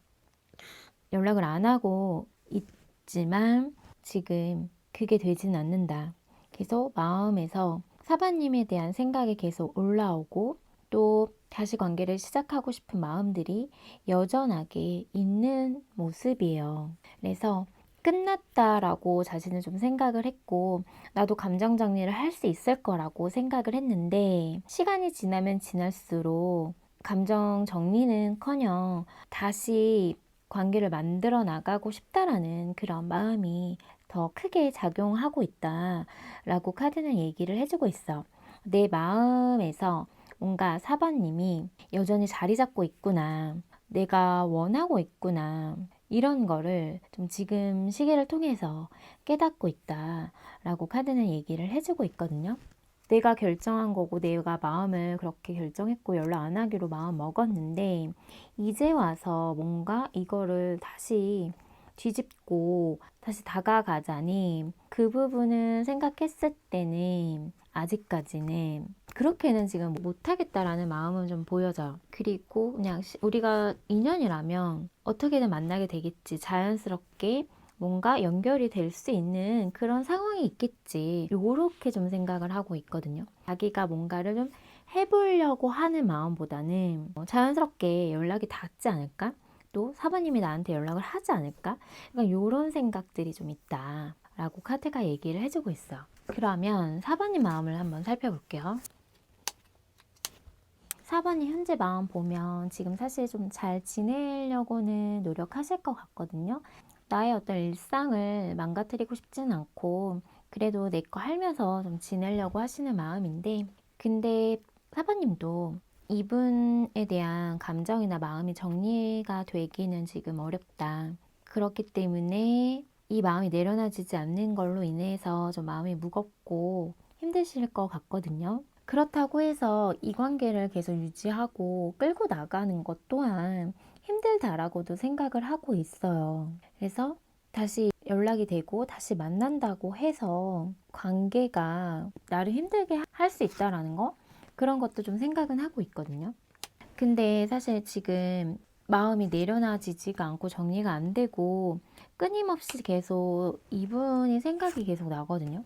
연락을 안 하고 있지만 지금 그게 되지는 않는다. 계속 마음에서 사바님에 대한 생각이 계속 올라오고 또 다시 관계를 시작하고 싶은 마음들이 여전하게 있는 모습이에요. 그래서 끝났다라고 자신은 좀 생각을 했고, 나도 감정 정리를 할 수 있을 거라고 생각을 했는데, 시간이 지나면 지날수록 감정 정리는커녕 다시 관계를 만들어 나가고 싶다라는 그런 마음이 더 크게 작용하고 있다라고 카드는 얘기를 해주고 있어. 내 마음에서 뭔가 4번님이 여전히 자리 잡고 있구나. 내가 원하고 있구나. 이런 거를 좀 지금 시기를 통해서 깨닫고 있다라고 카드는 얘기를 해주고 있거든요. 내가 결정한 거고 내가 마음을 그렇게 결정했고 연락 안 하기로 마음 먹었는데 이제 와서 뭔가 이거를 다시 뒤집고 다시 다가가자니 그 부분은 생각했을 때는 아직까지는 그렇게는 지금 못하겠다라는 마음은 좀 보여져요. 그리고 그냥 우리가 인연이라면 어떻게든 만나게 되겠지. 자연스럽게 뭔가 연결이 될 수 있는 그런 상황이 있겠지. 요렇게 좀 생각을 하고 있거든요. 자기가 뭔가를 좀 해보려고 하는 마음보다는 자연스럽게 연락이 닿지 않을까? 또 사부님이 나한테 연락을 하지 않을까? 그러니까 요런 생각들이 좀 있다 라고 카드가 얘기를 해주고 있어. 그러면 4번님 마음을 한번 살펴볼게요. 4번이 현재 마음 보면 지금 사실 좀 잘 지내려고는 노력하실 것 같거든요. 나의 어떤 일상을 망가뜨리고 싶지는 않고 그래도 내 거 하면서 좀 지내려고 하시는 마음인데, 근데 4번님도 이분에 대한 감정이나 마음이 정리가 되기는 지금 어렵다. 그렇기 때문에 이 마음이 내려놔지지 않는 걸로 인해서 좀 마음이 무겁고 힘드실 것 같거든요. 그렇다고 해서 이 관계를 계속 유지하고 끌고 나가는 것 또한 힘들다라고도 생각을 하고 있어요. 그래서 다시 연락이 되고 다시 만난다고 해서 관계가 나를 힘들게 할 수 있다라는 거, 그런 것도 좀 생각은 하고 있거든요. 근데 사실 지금 마음이 내려놔지지가 않고 정리가 안 되고 끊임없이 계속 이분이 생각이 계속 나거든요.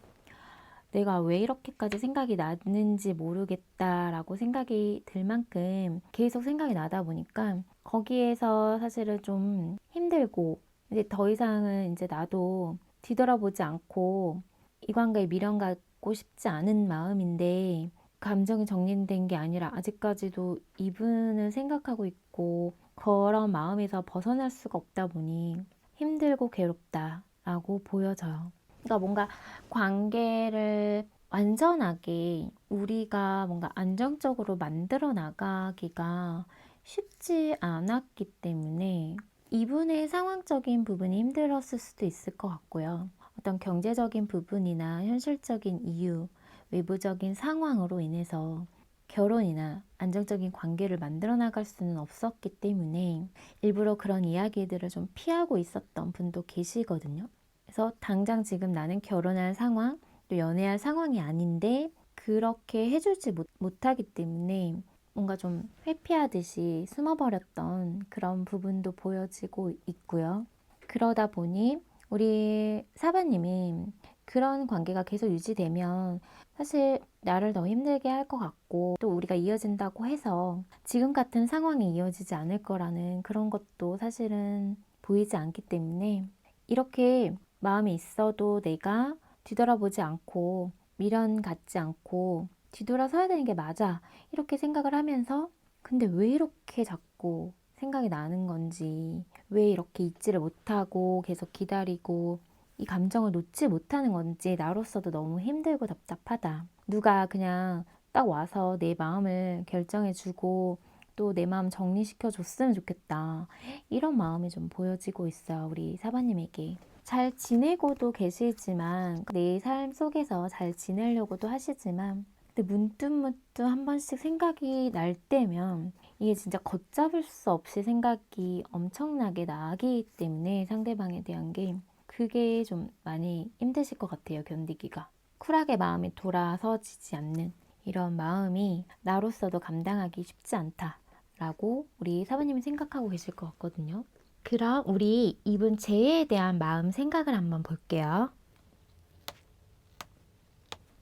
내가 왜 이렇게까지 생각이 나는지 모르겠다라고 생각이 들 만큼 계속 생각이 나다 보니까 거기에서 사실은 좀 힘들고, 이제 더 이상은 이제 나도 뒤돌아보지 않고 이 관계에 미련 갖고 싶지 않은 마음인데, 감정이 정리된 게 아니라 아직까지도 이분을 생각하고 있고 그런 마음에서 벗어날 수가 없다 보니 힘들고 괴롭다라고 보여져요. 그러니까 뭔가 관계를 완전하게 우리가 뭔가 안정적으로 만들어 나가기가 쉽지 않았기 때문에 이분의 상황적인 부분이 힘들었을 수도 있을 것 같고요. 어떤 경제적인 부분이나 현실적인 이유, 외부적인 상황으로 인해서 결혼이나 안정적인 관계를 만들어 나갈 수는 없었기 때문에 일부러 그런 이야기들을 좀 피하고 있었던 분도 계시거든요. 그래서 당장 지금 나는 결혼할 상황, 또 연애할 상황이 아닌데 그렇게 해주지 못하기 때문에 뭔가 좀 회피하듯이 숨어버렸던 그런 부분도 보여지고 있고요. 그러다 보니 우리 사바님이 그런 관계가 계속 유지되면 사실 나를 더 힘들게 할 것 같고, 또 우리가 이어진다고 해서 지금 같은 상황이 이어지지 않을 거라는 그런 것도 사실은 보이지 않기 때문에 이렇게 마음이 있어도 내가 뒤돌아보지 않고 미련 갖지 않고 뒤돌아서야 되는 게 맞아, 이렇게 생각을 하면서 근데 왜 이렇게 자꾸 생각이 나는 건지, 왜 이렇게 잊지를 못하고 계속 기다리고 이 감정을 놓지 못하는 건지 나로서도 너무 힘들고 답답하다. 누가 그냥 딱 와서 내 마음을 결정해주고 또 내 마음 정리시켜 줬으면 좋겠다. 이런 마음이 좀 보여지고 있어요. 우리 사바님에게. 잘 지내고도 계시지만 내 삶 속에서 잘 지내려고도 하시지만 근데 문득문득 한 번씩 생각이 날 때면 이게 진짜 걷잡을 수 없이 생각이 엄청나게 나기 때문에 상대방에 대한 게 그게 좀 많이 힘드실 것 같아요. 견디기가. 쿨하게 마음이 돌아서지지 않는 이런 마음이 나로서도 감당하기 쉽지 않다라고 우리 사부님이 생각하고 계실 것 같거든요. 그럼 우리 이분 재해에 대한 마음 생각을 한번 볼게요.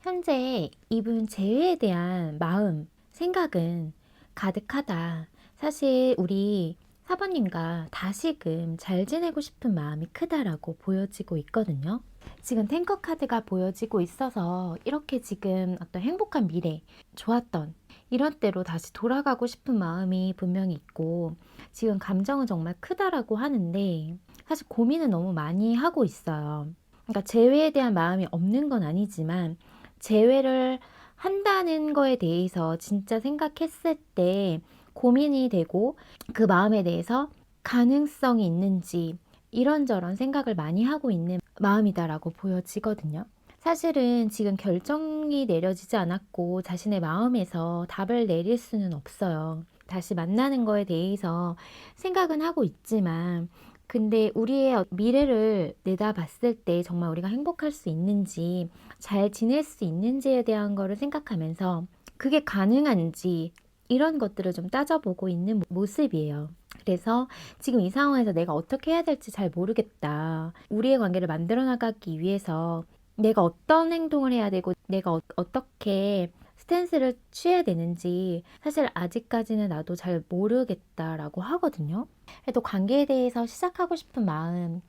현재 이분 재해에 대한 마음 생각은 가득하다. 사실 우리 사부님과 다시금 잘 지내고 싶은 마음이 크다라고 보여지고 있거든요. 지금 탱커 카드가 보여지고 있어서 이렇게 지금 어떤 행복한 미래, 좋았던 이런 때로 다시 돌아가고 싶은 마음이 분명히 있고, 지금 감정은 정말 크다라고 하는데 사실 고민은 너무 많이 하고 있어요. 그러니까 재회에 대한 마음이 없는 건 아니지만, 재회를 한다는 거에 대해서 진짜 생각했을 때 고민이 되고, 그 마음에 대해서 가능성이 있는지 이런저런 생각을 많이 하고 있는 마음이다라고 보여지거든요. 사실은 지금 결정이 내려지지 않았고 자신의 마음에서 답을 내릴 수는 없어요. 다시 만나는 거에 대해서 생각은 하고 있지만, 근데 우리의 미래를 내다봤을 때 정말 우리가 행복할 수 있는지, 잘 지낼 수 있는지에 대한 거를 생각하면서 그게 가능한지 이런 것들을 좀 따져보고 있는 모습이에요. 그래서 지금 이 상황에서 내가 어떻게 해야 될지 잘 모르겠다. 우리의 관계를 만들어 나가기 위해서 내가 어떤 행동을 해야 되고 내가 어떻게 스탠스를 취해야 되는지 사실 아직까지는 나도 잘 모르겠다라고 하거든요. 그래도 관계에 대해서 시작하고 싶은 마음,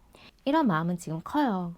이런 마음은 지금 커요.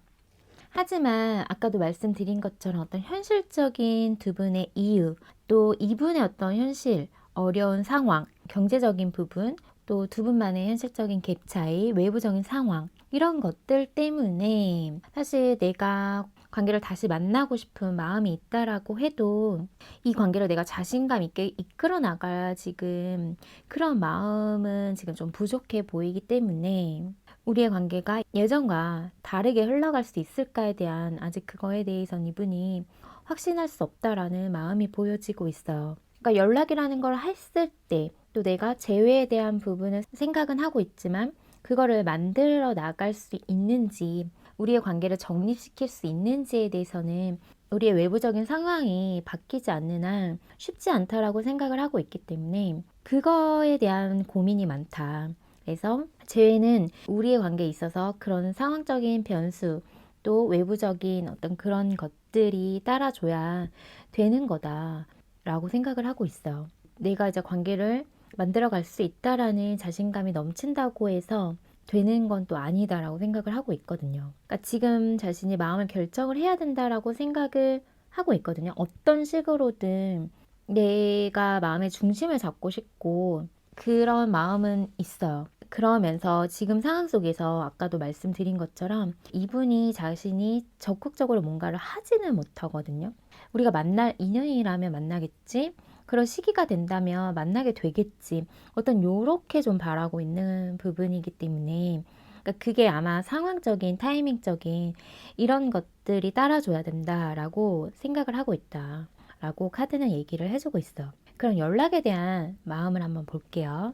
하지만 아까도 말씀드린 것처럼 어떤 현실적인 두 분의 이유, 또 이분의 어떤 현실, 어려운 상황, 경제적인 부분, 또 두 분만의 현실적인 갭 차이, 외부적인 상황, 이런 것들 때문에 사실 내가 관계를 다시 만나고 싶은 마음이 있다라고 해도 이 관계를 내가 자신감 있게 이끌어 나갈 지금 그런 마음은 지금 좀 부족해 보이기 때문에, 우리의 관계가 예전과 다르게 흘러갈 수 있을까에 대한 아직 그거에 대해선 이분이 확신할 수 없다라는 마음이 보여지고 있어요. 그러니까 연락이라는 걸 했을 때 또 내가 재회에 대한 부분을 생각은 하고 있지만 그거를 만들어 나갈 수 있는지, 우리의 관계를 정립시킬 수 있는지에 대해서는 우리의 외부적인 상황이 바뀌지 않는 한 쉽지 않다라고 생각을 하고 있기 때문에 그거에 대한 고민이 많다. 그래서 재회는 우리의 관계에 있어서 그런 상황적인 변수, 또 외부적인 어떤 그런 것들이 따라줘야 되는 거다라고 생각을 하고 있어요. 내가 이제 관계를 만들어 갈 수 있다라는 자신감이 넘친다고 해서 되는 건 또 아니다라고 생각을 하고 있거든요. 그러니까 지금 자신이 마음을 결정을 해야 된다라고 생각을 하고 있거든요. 어떤 식으로든 내가 마음의 중심을 잡고 싶고 그런 마음은 있어요. 그러면서 지금 상황 속에서 아까도 말씀드린 것처럼 이분이 자신이 적극적으로 뭔가를 하지는 못하거든요. 우리가 만날 인연이라면 만나겠지, 그런 시기가 된다면 만나게 되겠지, 어떤 요렇게 좀 바라고 있는 부분이기 때문에, 그러니까 그게 아마 상황적인 타이밍적인 이런 것들이 따라줘야 된다라고 생각을 하고 있다라고 카드는 얘기를 해주고 있어. 그럼 연락에 대한 마음을 한번 볼게요.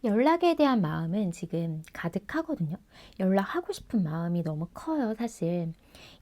연락에 대한 마음은 지금 가득하거든요. 연락하고 싶은 마음이 너무 커요, 사실.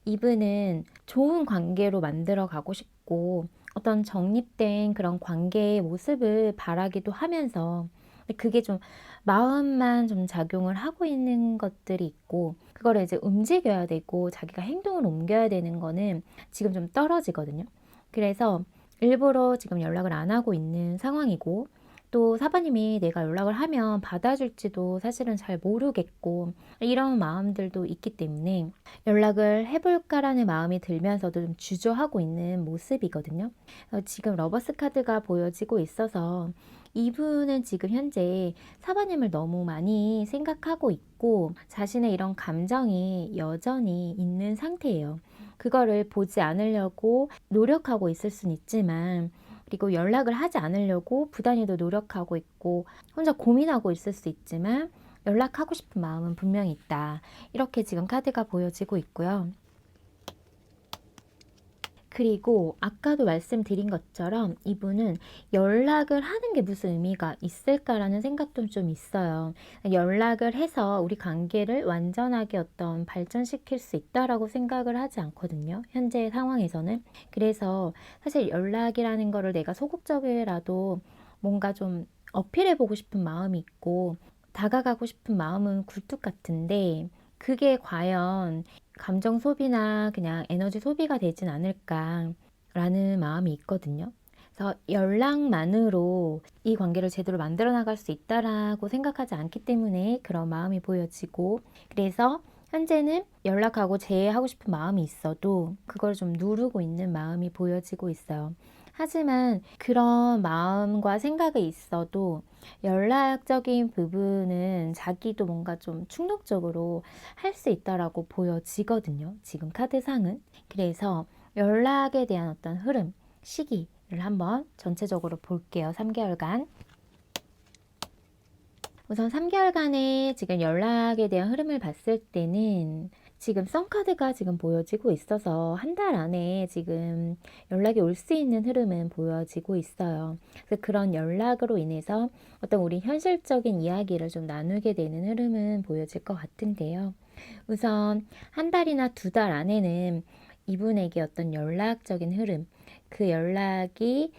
이분은 좋은 관계로 만들어 가고 싶고 어떤 정립된 그런 관계의 모습을 바라기도 하면서, 그게 좀 마음만 좀 작용을 하고 있는 것들이 있고, 그거를 이제 움직여야 되고 자기가 행동을 옮겨야 되는 거는 지금 좀 떨어지거든요. 그래서 일부러 지금 연락을 안 하고 있는 상황이고, 또 사바님이 내가 연락을 하면 받아줄지도 사실은 잘 모르겠고 이런 마음들도 있기 때문에 연락을 해볼까라는 마음이 들면서도 좀 주저하고 있는 모습이거든요. 지금 러버스 카드가 보여지고 있어서 이분은 지금 현재 사바님을 너무 많이 생각하고 있고 자신의 이런 감정이 여전히 있는 상태예요. 그거를 보지 않으려고 노력하고 있을 순 있지만, 그리고 연락을 하지 않으려고 부단히도 노력하고 있고 혼자 고민하고 있을 수 있지만 연락하고 싶은 마음은 분명히 있다. 이렇게 지금 카드가 보여지고 있고요. 그리고 아까도 말씀드린 것처럼 이분은 연락을 하는 게 무슨 의미가 있을까라는 생각도 좀 있어요. 연락을 해서 우리 관계를 완전하게 어떤 발전시킬 수 있다라고 생각을 하지 않거든요, 현재 상황에서는. 그래서 사실 연락이라는 거를 내가 소극적이라도 뭔가 좀 어필해보고 싶은 마음이 있고 다가가고 싶은 마음은 굴뚝 같은데, 그게 과연 감정 소비나 그냥 에너지 소비가 되진 않을까라는 마음이 있거든요. 그래서 연락만으로 이 관계를 제대로 만들어 나갈 수 있다라고 생각하지 않기 때문에 그런 마음이 보여지고, 그래서 현재는 연락하고 재회하고 싶은 마음이 있어도 그걸 좀 누르고 있는 마음이 보여지고 있어요. 하지만 그런 마음과 생각이 있어도 연락적인 부분은 자기도 뭔가 좀 충동적으로 할 수 있다라고 보여지거든요. 지금 카드상은. 그래서 연락에 대한 어떤 흐름, 시기를 한번 전체적으로 볼게요. 3개월간. 우선 3개월간의 지금 연락에 대한 흐름을 봤을 때는 지금 썬카드가 지금 보여지고 있어서 한 달 안에 지금 연락이 올 수 있는 흐름은 보여지고 있어요. 그래서 그런 연락으로 인해서 어떤 우리 현실적인 이야기를 좀 나누게 되는 흐름은 보여질 것 같은데요. 우선 한 달이나 2달 안에는 이분에게 어떤 연락적인 흐름, 그 연락이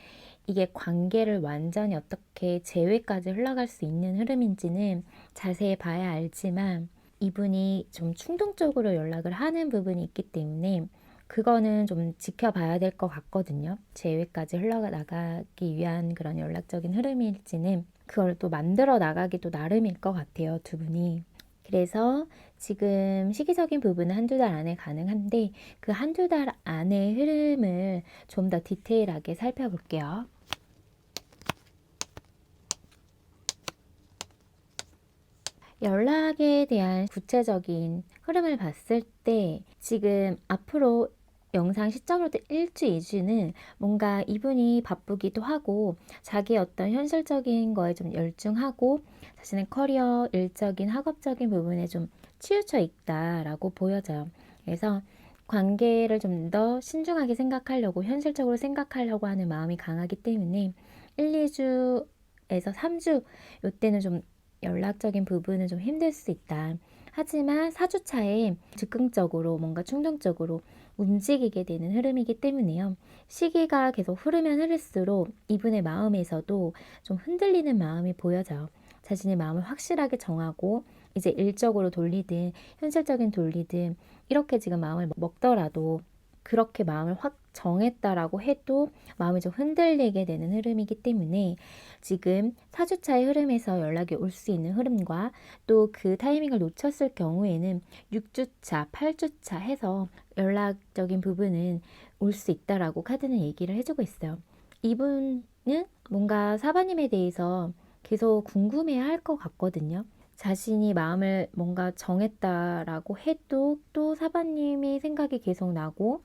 이게 관계를 완전히 어떻게 재회까지 흘러갈 수 있는 흐름인지는 자세히 봐야 알지만, 이분이 좀 충동적으로 연락을 하는 부분이 있기 때문에 그거는 좀 지켜봐야 될 것 같거든요. 재회까지 흘러나가기 위한 그런 연락적인 흐름일지는 그걸 또 만들어 나가기도 나름일 것 같아요, 두 분이. 그래서 지금 시기적인 부분은 한두 달 안에 가능한데 그 한두 달 안의 흐름을 좀 더 디테일하게 살펴볼게요. 연락에 대한 구체적인 흐름을 봤을 때 지금 앞으로 영상 시점으로부터 1주, 2주는 뭔가 이분이 바쁘기도 하고 자기의 어떤 현실적인 거에 좀 열중하고 자신의 커리어, 일적인, 학업적인 부분에 좀 치우쳐 있다라고 보여져요. 그래서 관계를 좀 더 신중하게 생각하려고, 현실적으로 생각하려고 하는 마음이 강하기 때문에 1, 2주에서 3주 이때는 좀 연락적인 부분은 좀 힘들 수 있다. 하지만 4주차에 즉흥적으로 뭔가 충동적으로 움직이게 되는 흐름이기 때문에요. 시기가 계속 흐르면 흐를수록 이분의 마음에서도 좀 흔들리는 마음이 보여져요. 자신의 마음을 확실하게 정하고 이제 일적으로 돌리든 현실적인 돌리든 이렇게 지금 마음을 먹더라도, 그렇게 마음을 확 정했다라고 해도 마음이 좀 흔들리게 되는 흐름이기 때문에 지금 4주차의 흐름에서 연락이 올 수 있는 흐름과 또 그 타이밍을 놓쳤을 경우에는 6주차, 8주차 해서 연락적인 부분은 올 수 있다라고 카드는 얘기를 해주고 있어요. 이분은 뭔가 사바님에 대해서 계속 궁금해 할 것 같거든요. 자신이 마음을 뭔가 정했다라고 해도 또 사바님이 생각이 계속 나고,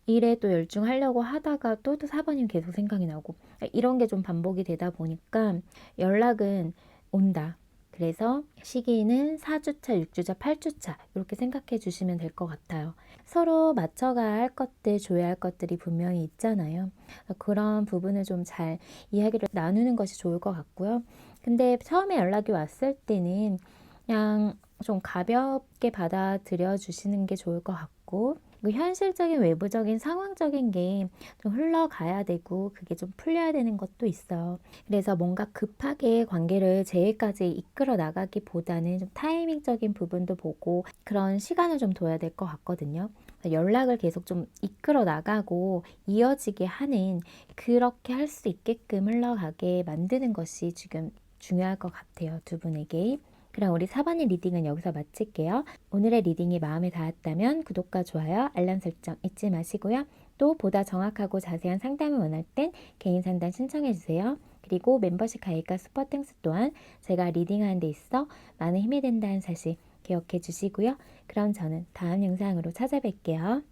일에 또 열중하려고 하다가 또 4번님 계속 생각이 나고, 이런 게 좀 반복이 되다 보니까 연락은 온다. 그래서 시기는 4주차, 6주차, 8주차 이렇게 생각해 주시면 될 것 같아요. 서로 맞춰가야 할 것들, 줘야 할 것들이 분명히 있잖아요. 그런 부분을 좀 잘 이야기를 나누는 것이 좋을 것 같고요. 근데 처음에 연락이 왔을 때는 그냥 좀 가볍게 받아들여 주시는 게 좋을 것 같고, 현실적인 외부적인 상황적인 게 좀 흘러가야 되고 그게 좀 풀려야 되는 것도 있어요. 그래서 뭔가 급하게 관계를 재회까지 이끌어 나가기보다는 좀 타이밍적인 부분도 보고 그런 시간을 좀 둬야 될 것 같거든요. 연락을 계속 좀 이끌어 나가고 이어지게 하는, 그렇게 할 수 있게끔 흘러가게 만드는 것이 지금 중요할 것 같아요, 두 분에게. 그럼 우리 4번의 리딩은 여기서 마칠게요. 오늘의 리딩이 마음에 닿았다면 구독과 좋아요, 알람 설정 잊지 마시고요. 또 보다 정확하고 자세한 상담을 원할 땐 개인 상담 신청해 주세요. 그리고 멤버십 가입과 슈퍼땡스 또한 제가 리딩하는 데 있어 많은 힘이 된다는 사실 기억해 주시고요. 그럼 저는 다음 영상으로 찾아뵐게요.